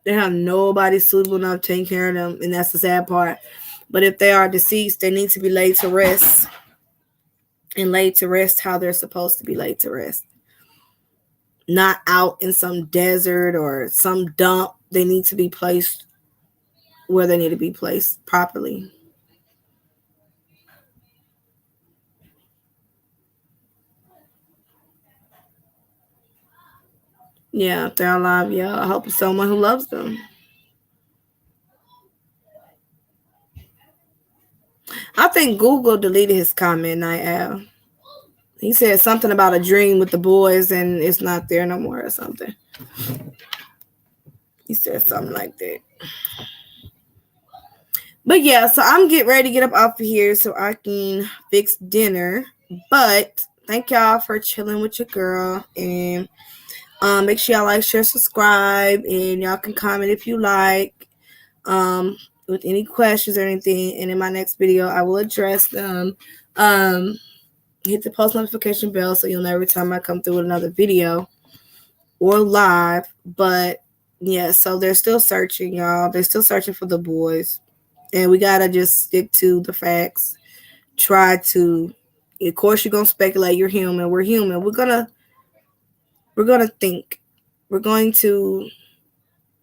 They have nobody suitable enough to take care of them, and that's the sad part. But if they are deceased, they need to be laid to rest, and laid to rest how they're supposed to be laid to rest. Not out in some desert or some dump. They need to be placed where they need to be placed properly. Yeah, if they're alive, yeah, I hope it's someone who loves them. I think Google deleted his comment, Night Owl. He said something about a dream with the boys and it's not there no more or something. He said something like that. But yeah, so I'm getting ready to get up off of here so I can fix dinner. But thank y'all for chilling with your girl. And make sure y'all like, share, subscribe. And y'all can comment if you like. With any questions or anything. And in my next video, I will address them. Hit the post notification bell so you'll know every time I come through with another video or live. But yeah, so they're still searching, y'all. They're still searching for the boys. And we gotta just stick to the facts. Try to, of course, you're gonna speculate. You're human. We're human. We're gonna think. We're going to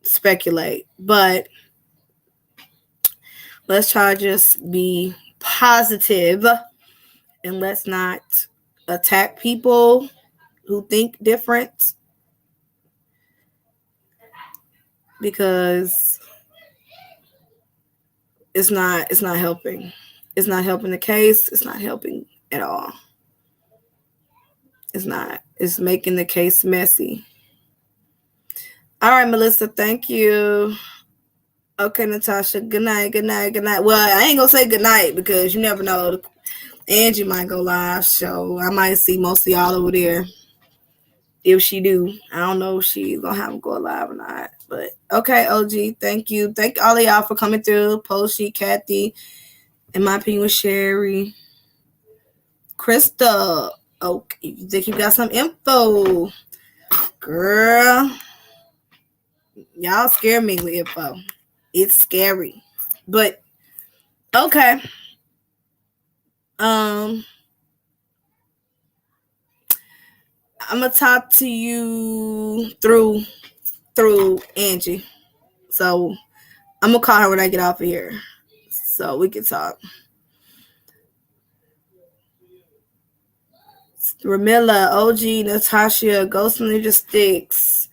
speculate, but let's try to just be positive and let's not attack people who think different because it's not helping. It's not helping the case. It's not helping at all. It's not. It's making the case messy. All right, Melissa, thank you. Okay, Natasha, good night, good night, good night. Well, I ain't gonna say good night because you never know. Angie might go live, so I might see most of y'all over there. If she do, I don't know if she's gonna have them go live or not. But okay, OG, thank you. Thank all of y'all for coming through. Poshy, Kathy, in my opinion with Sherry. Krista. Okay, you think you got some info? Girl. Y'all scare me with info. It's scary. But okay. I'm gonna talk to you through Angie. So I'm gonna call her when I get off of here, so we can talk. Ramilla, OG, Natasha, Ghost Ninja Sticks,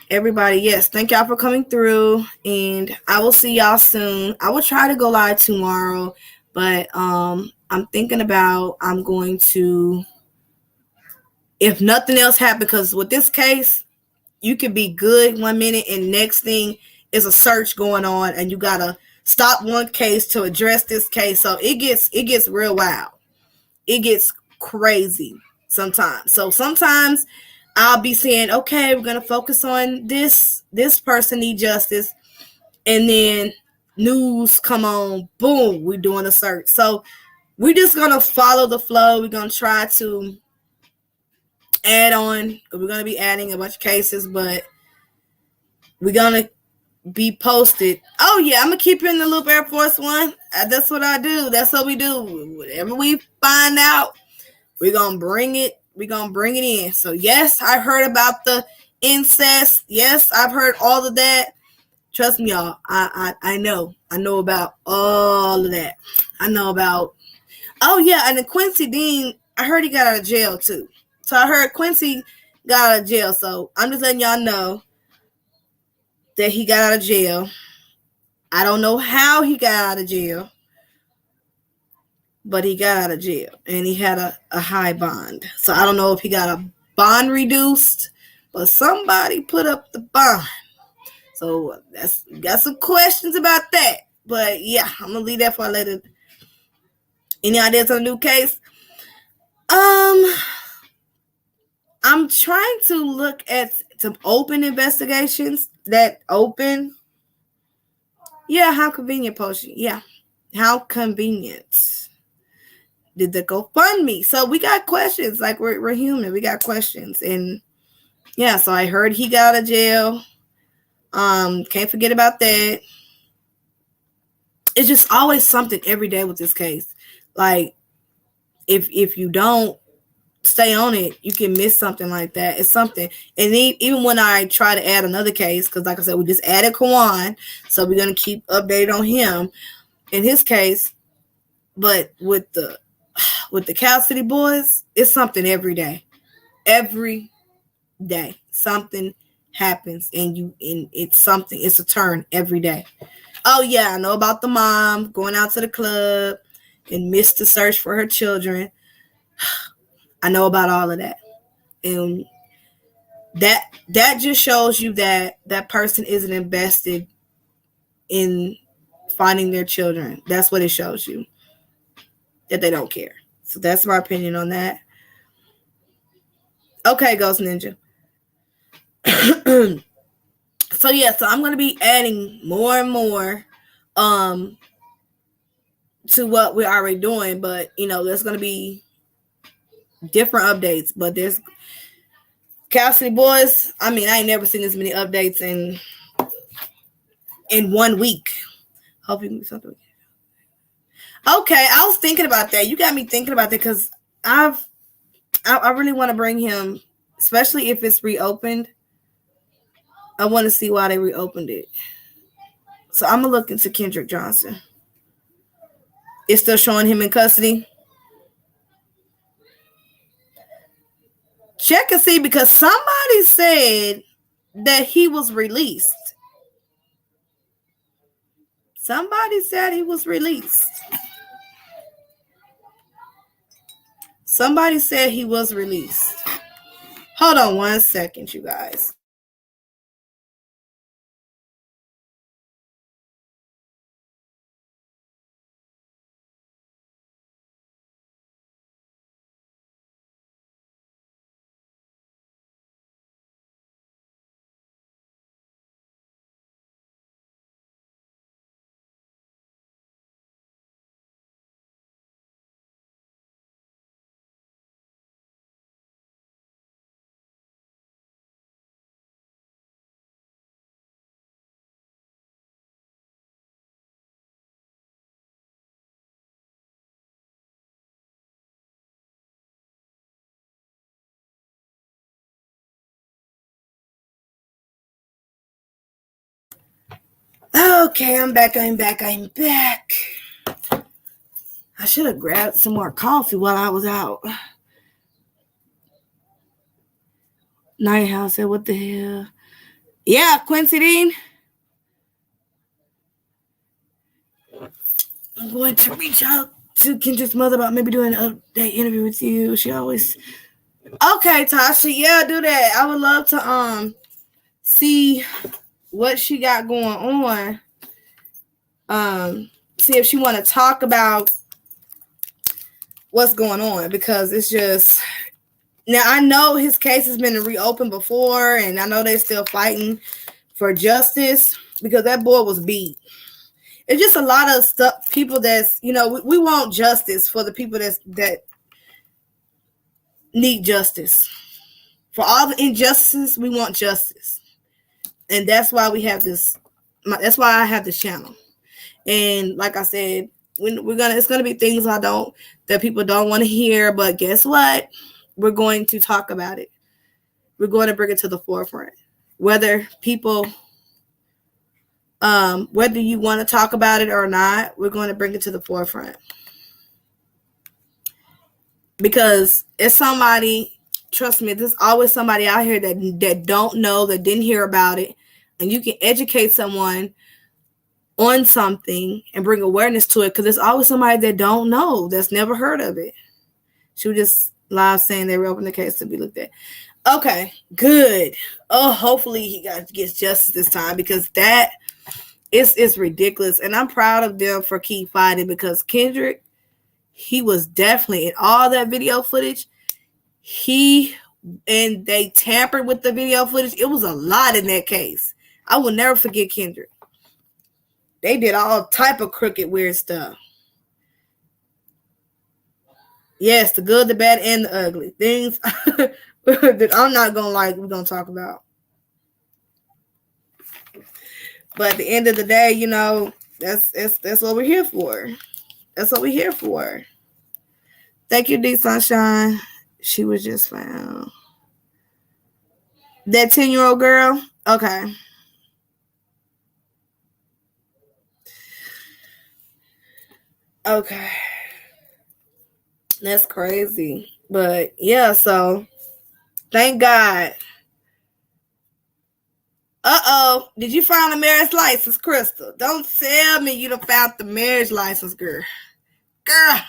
everybody. Yes, thank y'all for coming through, and I will see y'all soon. I will try to go live tomorrow, but I'm thinking about I'm going to, if nothing else happens, because with this case, you could be good 1 minute and next thing is a search going on and you gotta stop one case to address this case. So it gets real wild. It gets crazy sometimes. So sometimes I'll be saying, okay, we're gonna focus on this person need justice, and then news come on, boom, we're doing a search. So we're just gonna follow the flow. We're gonna try to add on. We're gonna be adding a bunch of cases, but we're gonna be posted. Oh yeah, I'm gonna keep you in the loop, Air Force One. That's what I do. That's what we do. Whatever we find out, we're gonna bring it. We're gonna bring it in. So yes, I heard about the incest. Yes, I've heard all of that. Trust me, y'all. I know. I know about all of that. I know about. Oh yeah, and then Quincy Dean. I heard he got out of jail too. So I heard Quincy got out of jail. So I'm just letting y'all know that he got out of jail. I don't know how he got out of jail, but he got out of jail and he had a high bond. So I don't know if he got a bond reduced, but somebody put up the bond. So that's got some questions about that. But yeah, I'm gonna leave that for later. Any ideas on a new case? I'm trying to look at some open investigations that open. Yeah, how convenient, Poshy. Yeah, how convenient. Did the GoFundMe? So we got questions. Like we're human. We got questions, and yeah. So I heard he got out of jail. Can't forget about that. It's just always something every day with this case. Like if you don't stay on it, you can miss something like that. It's something. And even when I try to add another case, because like I said, we just added Quawan, so we're gonna keep updated on him in his case. But with the Cal City boys, it's something every day. Every day something happens, and it's a turn every day. Oh yeah, I know about the mom going out to the club and missed the search for her children. I know about all of that, and that just shows you that that person isn't invested in finding their children. That's what it shows you, that they don't care. So that's my opinion on that. Okay, Ghost Ninja. So yeah, so I'm gonna be adding more and more to what we're already doing, but there's gonna be different updates. But there's Cal City Boys. I mean, I ain't never seen this many updates in 1 week. Hope you can do something. Okay, I was thinking about that. You got me thinking about that because I really want to bring him, especially if it's reopened. I want to see why they reopened it. So I'm gonna look into Kendrick Johnson. It's still showing him in custody. Check and see, because somebody said that he was released. Somebody said he was released. Somebody said he was released. Hold on 1 second, you guys. Okay, I'm back. I should have grabbed some more coffee while I was out. Nighthouse said, what the hell? Yeah, Quincy Dean. I'm going to reach out to Kendra's mother about maybe doing an update interview with you. She always... Okay, Tasha, yeah, do that. I would love to see what she got going on. See if she want to talk about what's going on, because it's just... Now, I know his case has been reopened before, and I know they're still fighting for justice because that boy was beat. It's just a lot of stuff, people that's, we want justice for the people that need justice. For all the injustices, we want justice. And that's why we have this, that's why I have this channel. And like I said, it's gonna be things that people don't want to hear, but guess what? We're going to talk about it. We're going to bring it to the forefront. Whether whether you want to talk about it or not, we're going to bring it to the forefront. Because it's somebody, trust me, there's always somebody out here that don't know, that didn't hear about it. And you can educate someone on something and bring awareness to it, because there's always somebody that don't know, that's never heard of it. She was just live saying they reopened the case to be looked at. Okay, good. Oh, hopefully he gets justice this time, because that is ridiculous. And I'm proud of them for keep fighting, because Kendrick, he was definitely in all that video footage. And they tampered with the video footage. It was a lot in that case. I will never forget Kendrick. They did all type of crooked, weird stuff. Yes, the good, the bad, and the ugly. Things that I'm not going to like, we're going to talk about. But at the end of the day, that's what we're here for. That's what we're here for. Thank you, D Sunshine. She was just found. That 10-year-old girl? Okay. Okay. That's crazy. But yeah, so thank God. Uh-oh. Did you find a marriage license, Crystal? Don't tell me you done found the marriage license, girl. Girl,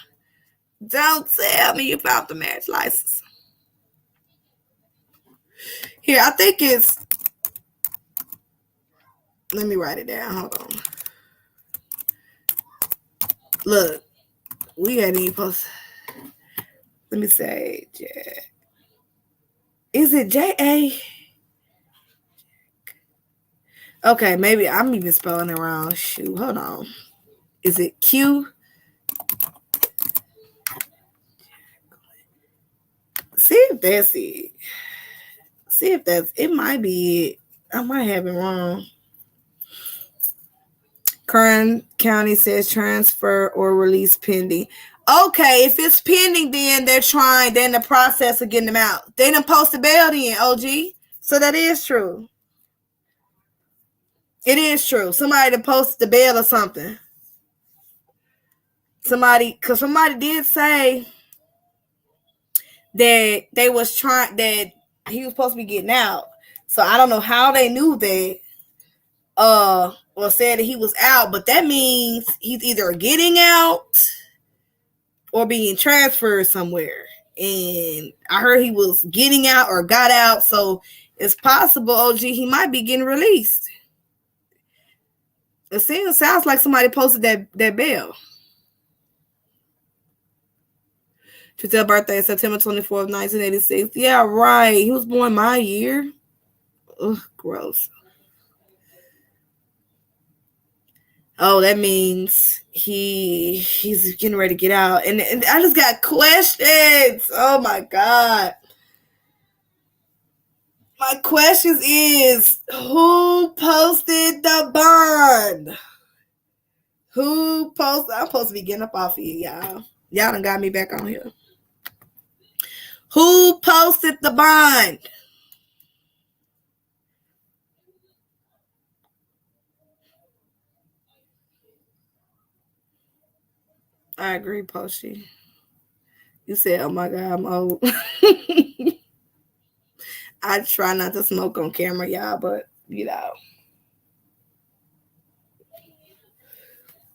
don't tell me you found the marriage license. Here, I think it's... Let me write it down. Hold on. Look, we ain't even supposed... Let me say, is it J-A? Okay, maybe I'm even spelling it wrong. Shoot, hold on. Is it Q? See if that's it. See if that's... It might be it. I might have it wrong. Kern County says transfer or release pending. Okay, if it's pending, then they're in the process of getting them out. They done posted bail then, OG. So that is true. It is true. Somebody done posted the bail or something. Somebody did say that that he was supposed to be getting out. So I don't know how they knew that. Or said that he was out, but that means he's either getting out or being transferred somewhere. And I heard he was getting out or got out, so it's possible, OG, he might be getting released. It sounds like somebody posted that bail. Giselle birthday September 24th, 1986. Yeah, right. He was born my year. Ugh, gross. Oh, that means he's getting ready to get out. And I just got questions. Oh, my God. My questions is, who posted the bond? I'm supposed to be getting up off of you, y'all. Y'all done got me back on here. Who posted the bond? I agree, Poshy. You said, "Oh my God, I'm old." I try not to smoke on camera, y'all, but you know,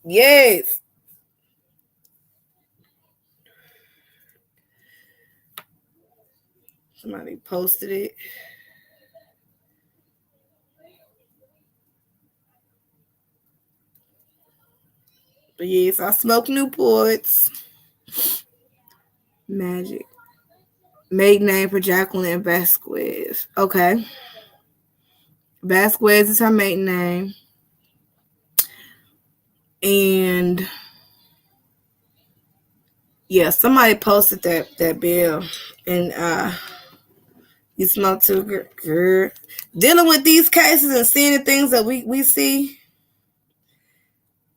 yes. Somebody posted it. But yes, I smoke Newports. Magic. Maiden name for Jacqueline Vasquez. Okay. Vasquez is her maiden name. And yeah, somebody posted that bill. And you smoke too, girl. Dealing with these cases and seeing the things that we see,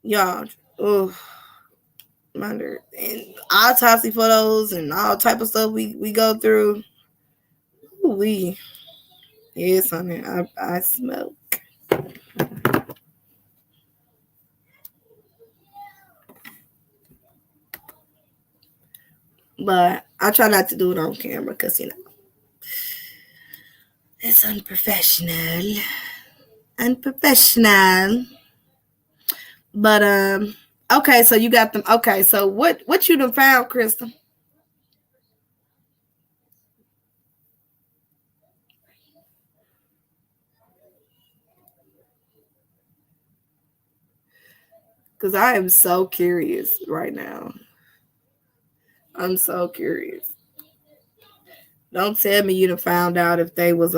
y'all, oh, my nerve. And autopsy photos and all type of stuff we go through. We yes, honey, I smoke. But I try not to do it on camera because it's unprofessional. Unprofessional. But okay, so you got them. Okay, so what you done found, Crystal? Because I am so curious right now. I'm so curious. Don't tell me you done found out if they was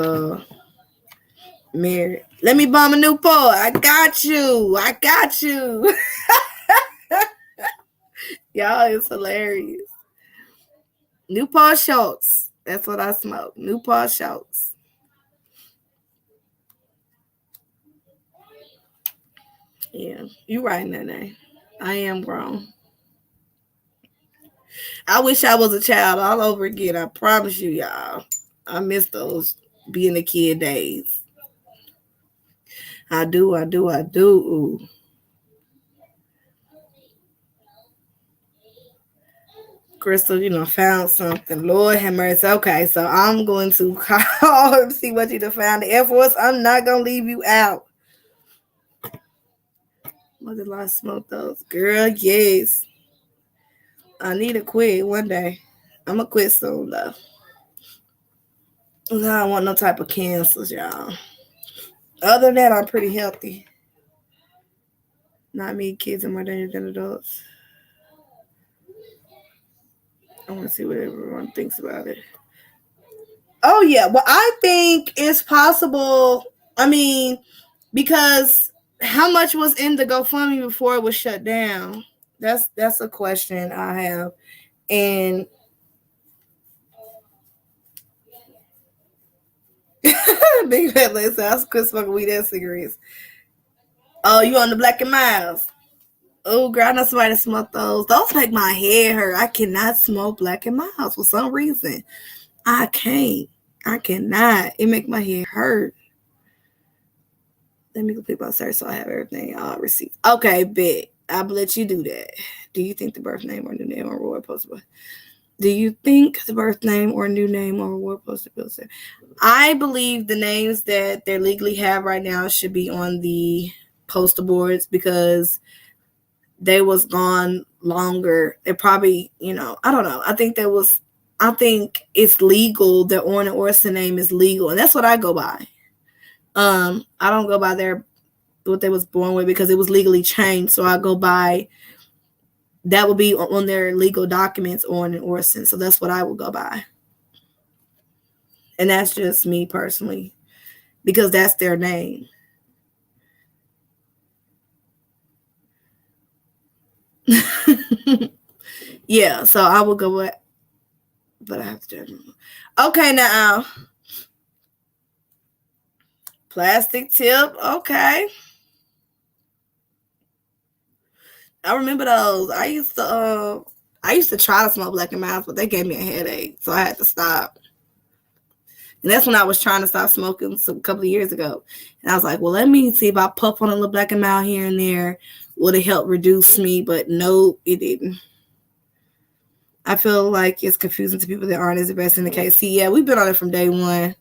married. Let me bomb a Newport. I got you. I got you. Y'all is hilarious. Newport Schultz. That's what I smoke. Newport Schultz. Yeah, you right, Nene. I am grown. I wish I was a child all over again. I promise you, y'all. I miss those being a kid days. I do, I do, I do. Ooh. Crystal, found something. Lord have mercy. Okay, so I'm going to call and see what you done found. The Air Force, I'm not going to leave you out. Mother I smoke those. Girl, yes. I need to quit one day. I'm going to quit soon, though. I don't want no type of cancers, y'all. Other than that, I'm pretty healthy. Not me, kids are more dangerous than adults. I want to see what everyone thinks about it. Oh, yeah. Well, I think it's possible. I mean, because how much was in the GoFundMe before it was shut down? That's a question I have. And Big Fat Lady said, I quit smoking weed and cigarettes. Oh, you on the Black and Miles? Oh, girl, I know somebody that smoke those. Those make my head hurt. I cannot smoke Black and Miles for some reason. I can't. I cannot. It make my head hurt. Let me complete my search so I have everything all receipts. Okay, bet. I'll let you do that. Do you think the birth name or new name or reward poster? Do you think the birth name or new name or reward poster bill? I believe the names that they legally have right now should be on the poster boards because they was gone longer. It probably, I don't know. I think it's legal. The Orrin and Orson name is legal, and that's what I go by. I don't go by what they was born with because it was legally changed. So I go by that will be on their legal documents on and Orson. So that's what I will go by. And that's just me personally because that's their name. Yeah, so I will go with, but I have to. Okay, now plastic tip. Okay, I remember those. I used to try to smoke Black and Miles, but they gave me a headache, so I had to stop. And that's when I was trying to stop smoking a couple of years ago. And I was like, well, let me see if I puff on a little Black and Mild here and there. Would it help reduce me? But no, it didn't. I feel like it's confusing to people that aren't as invested in the case. See, yeah, we've been on it from day one.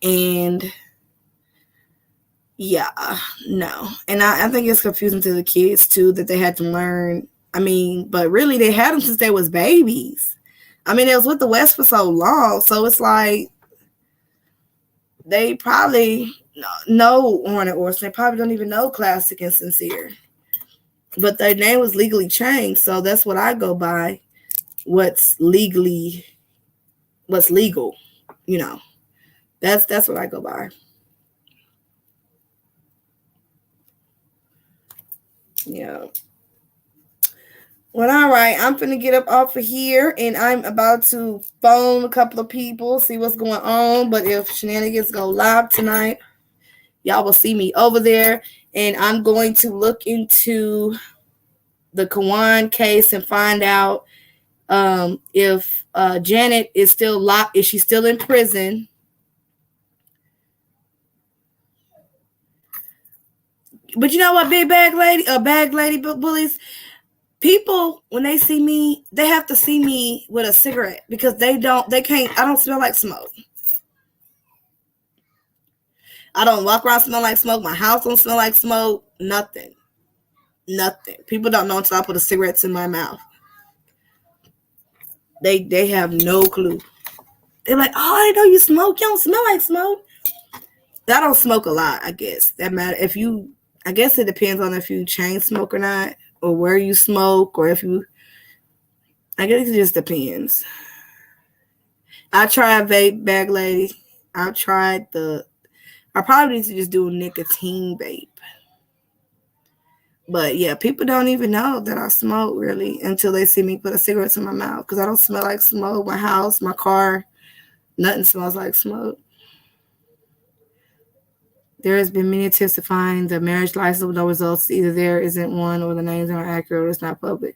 And yeah, no. And I think it's confusing to the kids too that they had to learn. I mean, but really they had them since they was babies. I mean, it was with the West for so long. So it's like they probably know Ornette Orson. They probably don't even know Classic and Sincere. But their name was legally changed. So that's what I go by. What's legal, you know. That's what I go by. Yeah. Well, all right. I'm finna get up off of here, and I'm about to phone a couple of people, see what's going on. But if Shenanigans go live tonight, y'all will see me over there, and I'm going to look into the Quawan case and find out if Janet is still locked. Is she still in prison? But you know what, bag lady bullies, people, when they see me, they have to see me with a cigarette because they can't, I don't smell like smoke. I don't walk around smelling like smoke. My house don't smell like smoke. Nothing. People don't know until I put a cigarette in my mouth. They have no clue. They're like, oh, I didn't know you smoke. You don't smell like smoke. I don't smoke a lot, I guess. That matter if you, I guess it depends on if you chain smoke or not, or where you smoke, or if you, I guess it just depends. I tried vape, bag lady. I probably need to just do a nicotine vape. But yeah, people don't even know that I smoke really until they see me put a cigarette in my mouth because I don't smell like smoke. My house, my car, nothing smells like smoke. There has been many attempts to find the marriage license with no results. Either there isn't one or the names aren't accurate or it's not public.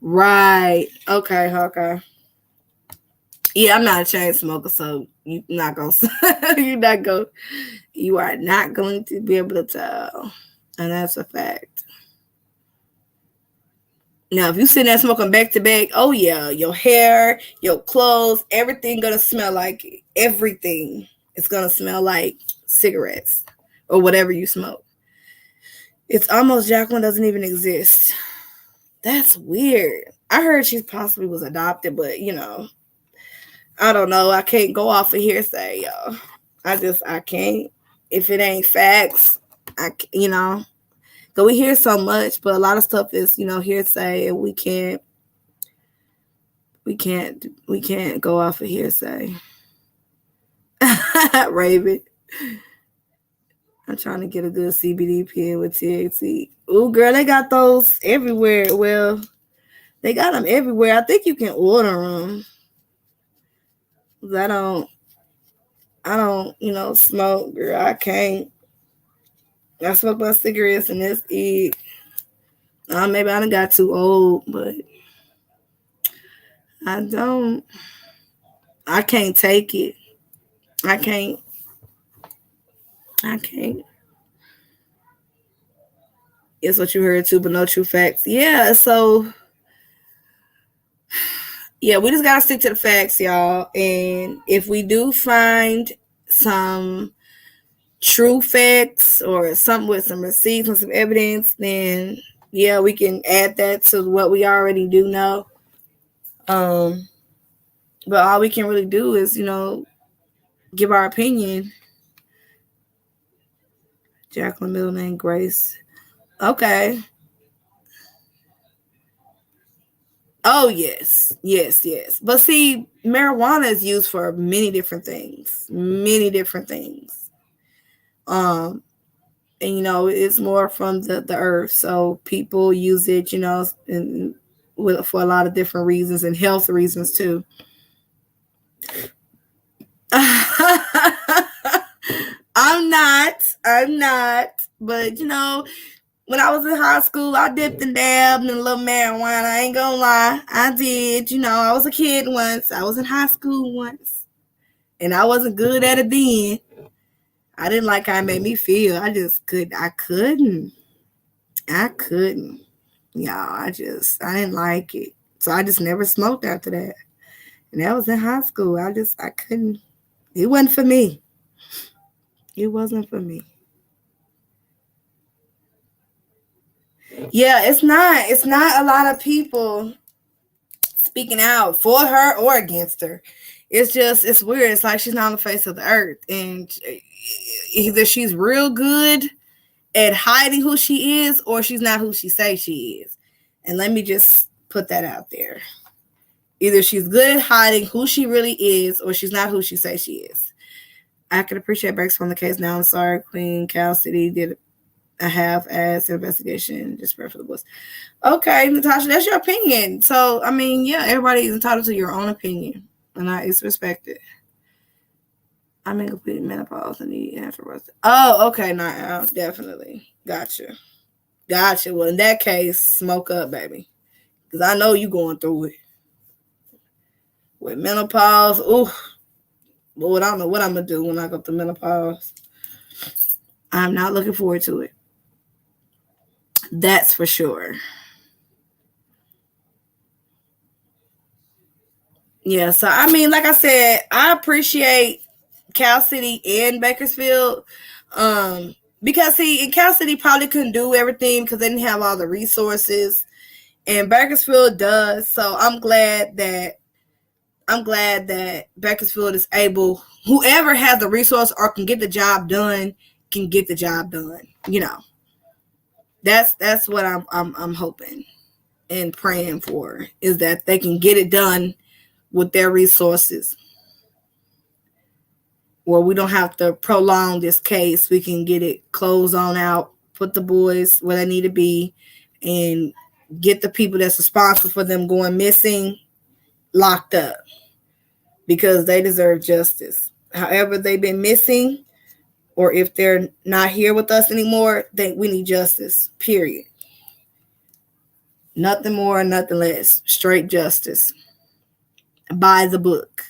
Right. Okay. Yeah, I'm not a chain smoker, so you are not going to be able to tell. And that's a fact. Now, if you sitting there smoking back to back, oh yeah, your hair, your clothes, everything gonna smell like it. Everything. It's gonna smell like cigarettes or whatever you smoke. It's almost Jacqueline doesn't even exist. That's weird. I heard she possibly was adopted, but I don't know. I can't go off of hearsay, y'all. I can't. If it ain't facts, So we hear so much, but a lot of stuff is, hearsay, and we can't go off of hearsay. Raven. I'm trying to get a good CBD pen with THC. Ooh, girl, they got those everywhere. Well, they got them everywhere. I think you can order them. I don't, smoke, girl. I can't. I smoke my cigarettes and that's it. Maybe I done got too old, but I can't take it. I can't. It's what you heard too, but no true facts. Yeah, so yeah, we just gotta stick to the facts, y'all. And if we do find some true facts or something with some receipts and some evidence, then yeah, we can add that to what we already do know. But all we can really do is, give our opinion. Jacqueline, middle name Grace. Okay. Oh, yes. But see, marijuana is used for many different things. And it's more from the earth. So people use it, for a lot of different reasons and health reasons too. I'm not. But when I was in high school, I dipped and dabbed in a little marijuana. I ain't gonna lie. I did. I was a kid once. I was in high school once. And I wasn't good at it then. I didn't like how it made me feel. I couldn't. Y'all, I didn't like it. So I just never smoked after that. And that was in high school. I couldn't, it wasn't for me. It wasn't for me. Yeah, it's not a lot of people speaking out for her or against her. It's just, it's weird. It's like she's not on the face of the earth. And either she's real good at hiding who she is, or she's not who she says she is. And let me just put that out there. Either she's good at hiding who she really is, or she's not who she says she is. I can appreciate breaks from the case. Now I'm sorry, Queen Cal City did a half-ass investigation just for the books. Okay, Natasha, that's your opinion. So I mean, yeah, everybody is entitled to your own opinion, and it's respected. I'm in complete menopause and need afterwards. Oh, okay, no, definitely. Gotcha. Well, in that case, smoke up, baby. Because I know you going through it. With menopause, ooh. Lord, I don't know what I'm going to do when I go through menopause. I'm not looking forward to it. That's for sure. Yeah, so I mean, like I said, I appreciate Cal City and Bakersfield. Because see, in Cal City probably couldn't do everything because they didn't have all the resources. And Bakersfield does. So I'm glad that Bakersfield is able, whoever has the resource or can get the job done, can get the job done. You know. That's what I'm hoping and praying for, is that they can get it done with their resources, where we don't have to prolong this case. We can get it closed on out, put the boys where they need to be, and get the people that's responsible for them going missing locked up, because they deserve justice. However they've been missing, or if they're not here with us anymore, we need justice, period. Nothing more, nothing less. Straight justice. By the book.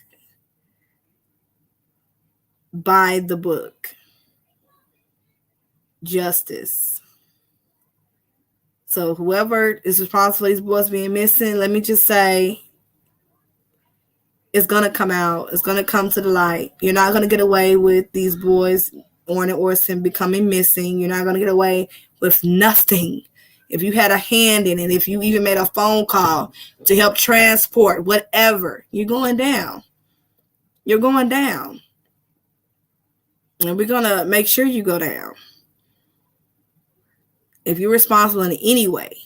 By the book. Justice. So whoever is responsible for these boys being missing, let me just say, it's going to come out. It's going to come to the light. You're not going to get away with these boys, Orrin and Orson, becoming missing. You're not going to get away with nothing. If you had a hand in it, if you even made a phone call to help transport, whatever, you're going down. You're going down. And we're going to make sure you go down. If you're responsible in any way,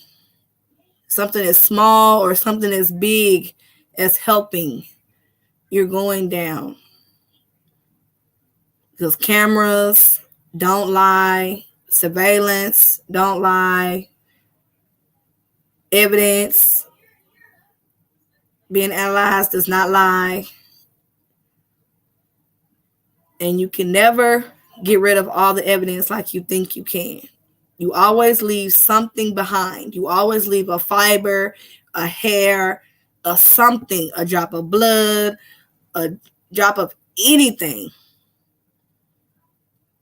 something as small or something as big as helping, you're going down. Because cameras don't lie. Surveillance don't lie. Evidence being analyzed does not lie. And you can never get rid of all the evidence like you think you can. You always leave something behind. You always leave a fiber, a hair, a something, a drop of blood, a drop of anything.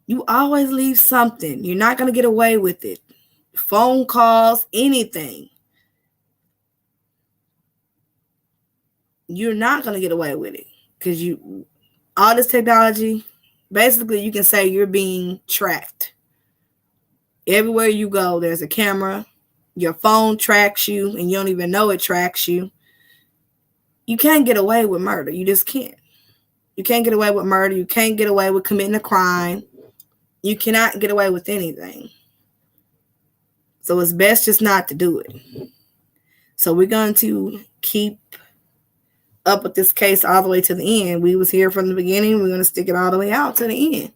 You always leave something. You're not going to get away with it. Phone calls, anything. You're not going to get away with it, because all this technology, basically you can say you're being tracked. Everywhere you go, there's a camera. Your phone tracks you and you don't even know it tracks you. You can't get away with murder. You just can't. You can't get away with murder. You can't get away with committing a crime. You cannot get away with anything. So it's best just not to do it. So we're going to keep up with this case all the way to the end. We was here from the beginning. We're going to stick it all the way out to the end,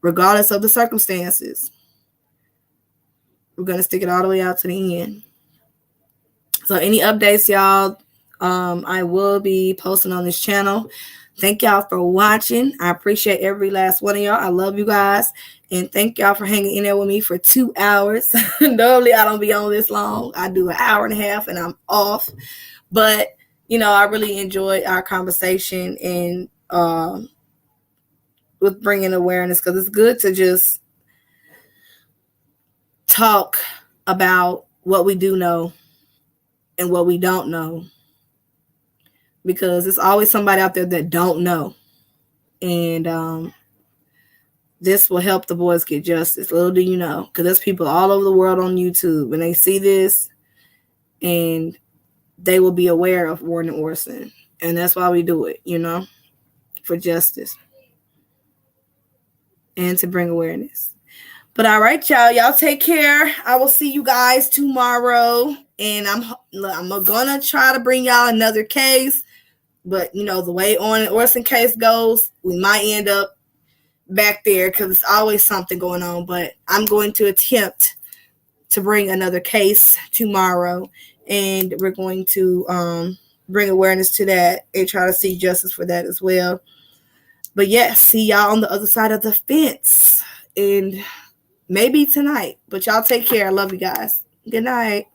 regardless of the circumstances. We're going to stick it all the way out to the end. So any updates, y'all, I will be posting on this channel. Thank y'all for watching. I appreciate every last one of y'all. I love you guys. And thank y'all for hanging in there with me for 2 hours. Normally, I don't be on this long. I do an hour and a half and I'm off. But, I really enjoyed our conversation and with bringing awareness, because it's good to just talk about what we do know and what we don't know, because there's always somebody out there that don't know. And this will help the boys get justice. Little do you know, because there's people all over the world on YouTube, and they see this, and they will be aware of Warren and Orson. And that's why we do it, for justice and to bring awareness. But all right, y'all take care. I will see you guys tomorrow, and I'm gonna try to bring y'all another case. But the way on an Orson case goes, we might end up back there because it's always something going on. But I'm going to attempt to bring another case tomorrow, and we're going to bring awareness to that and try to see justice for that as well. But yes, see y'all on the other side of the fence, and maybe tonight. But y'all take care. I love you guys. Good night.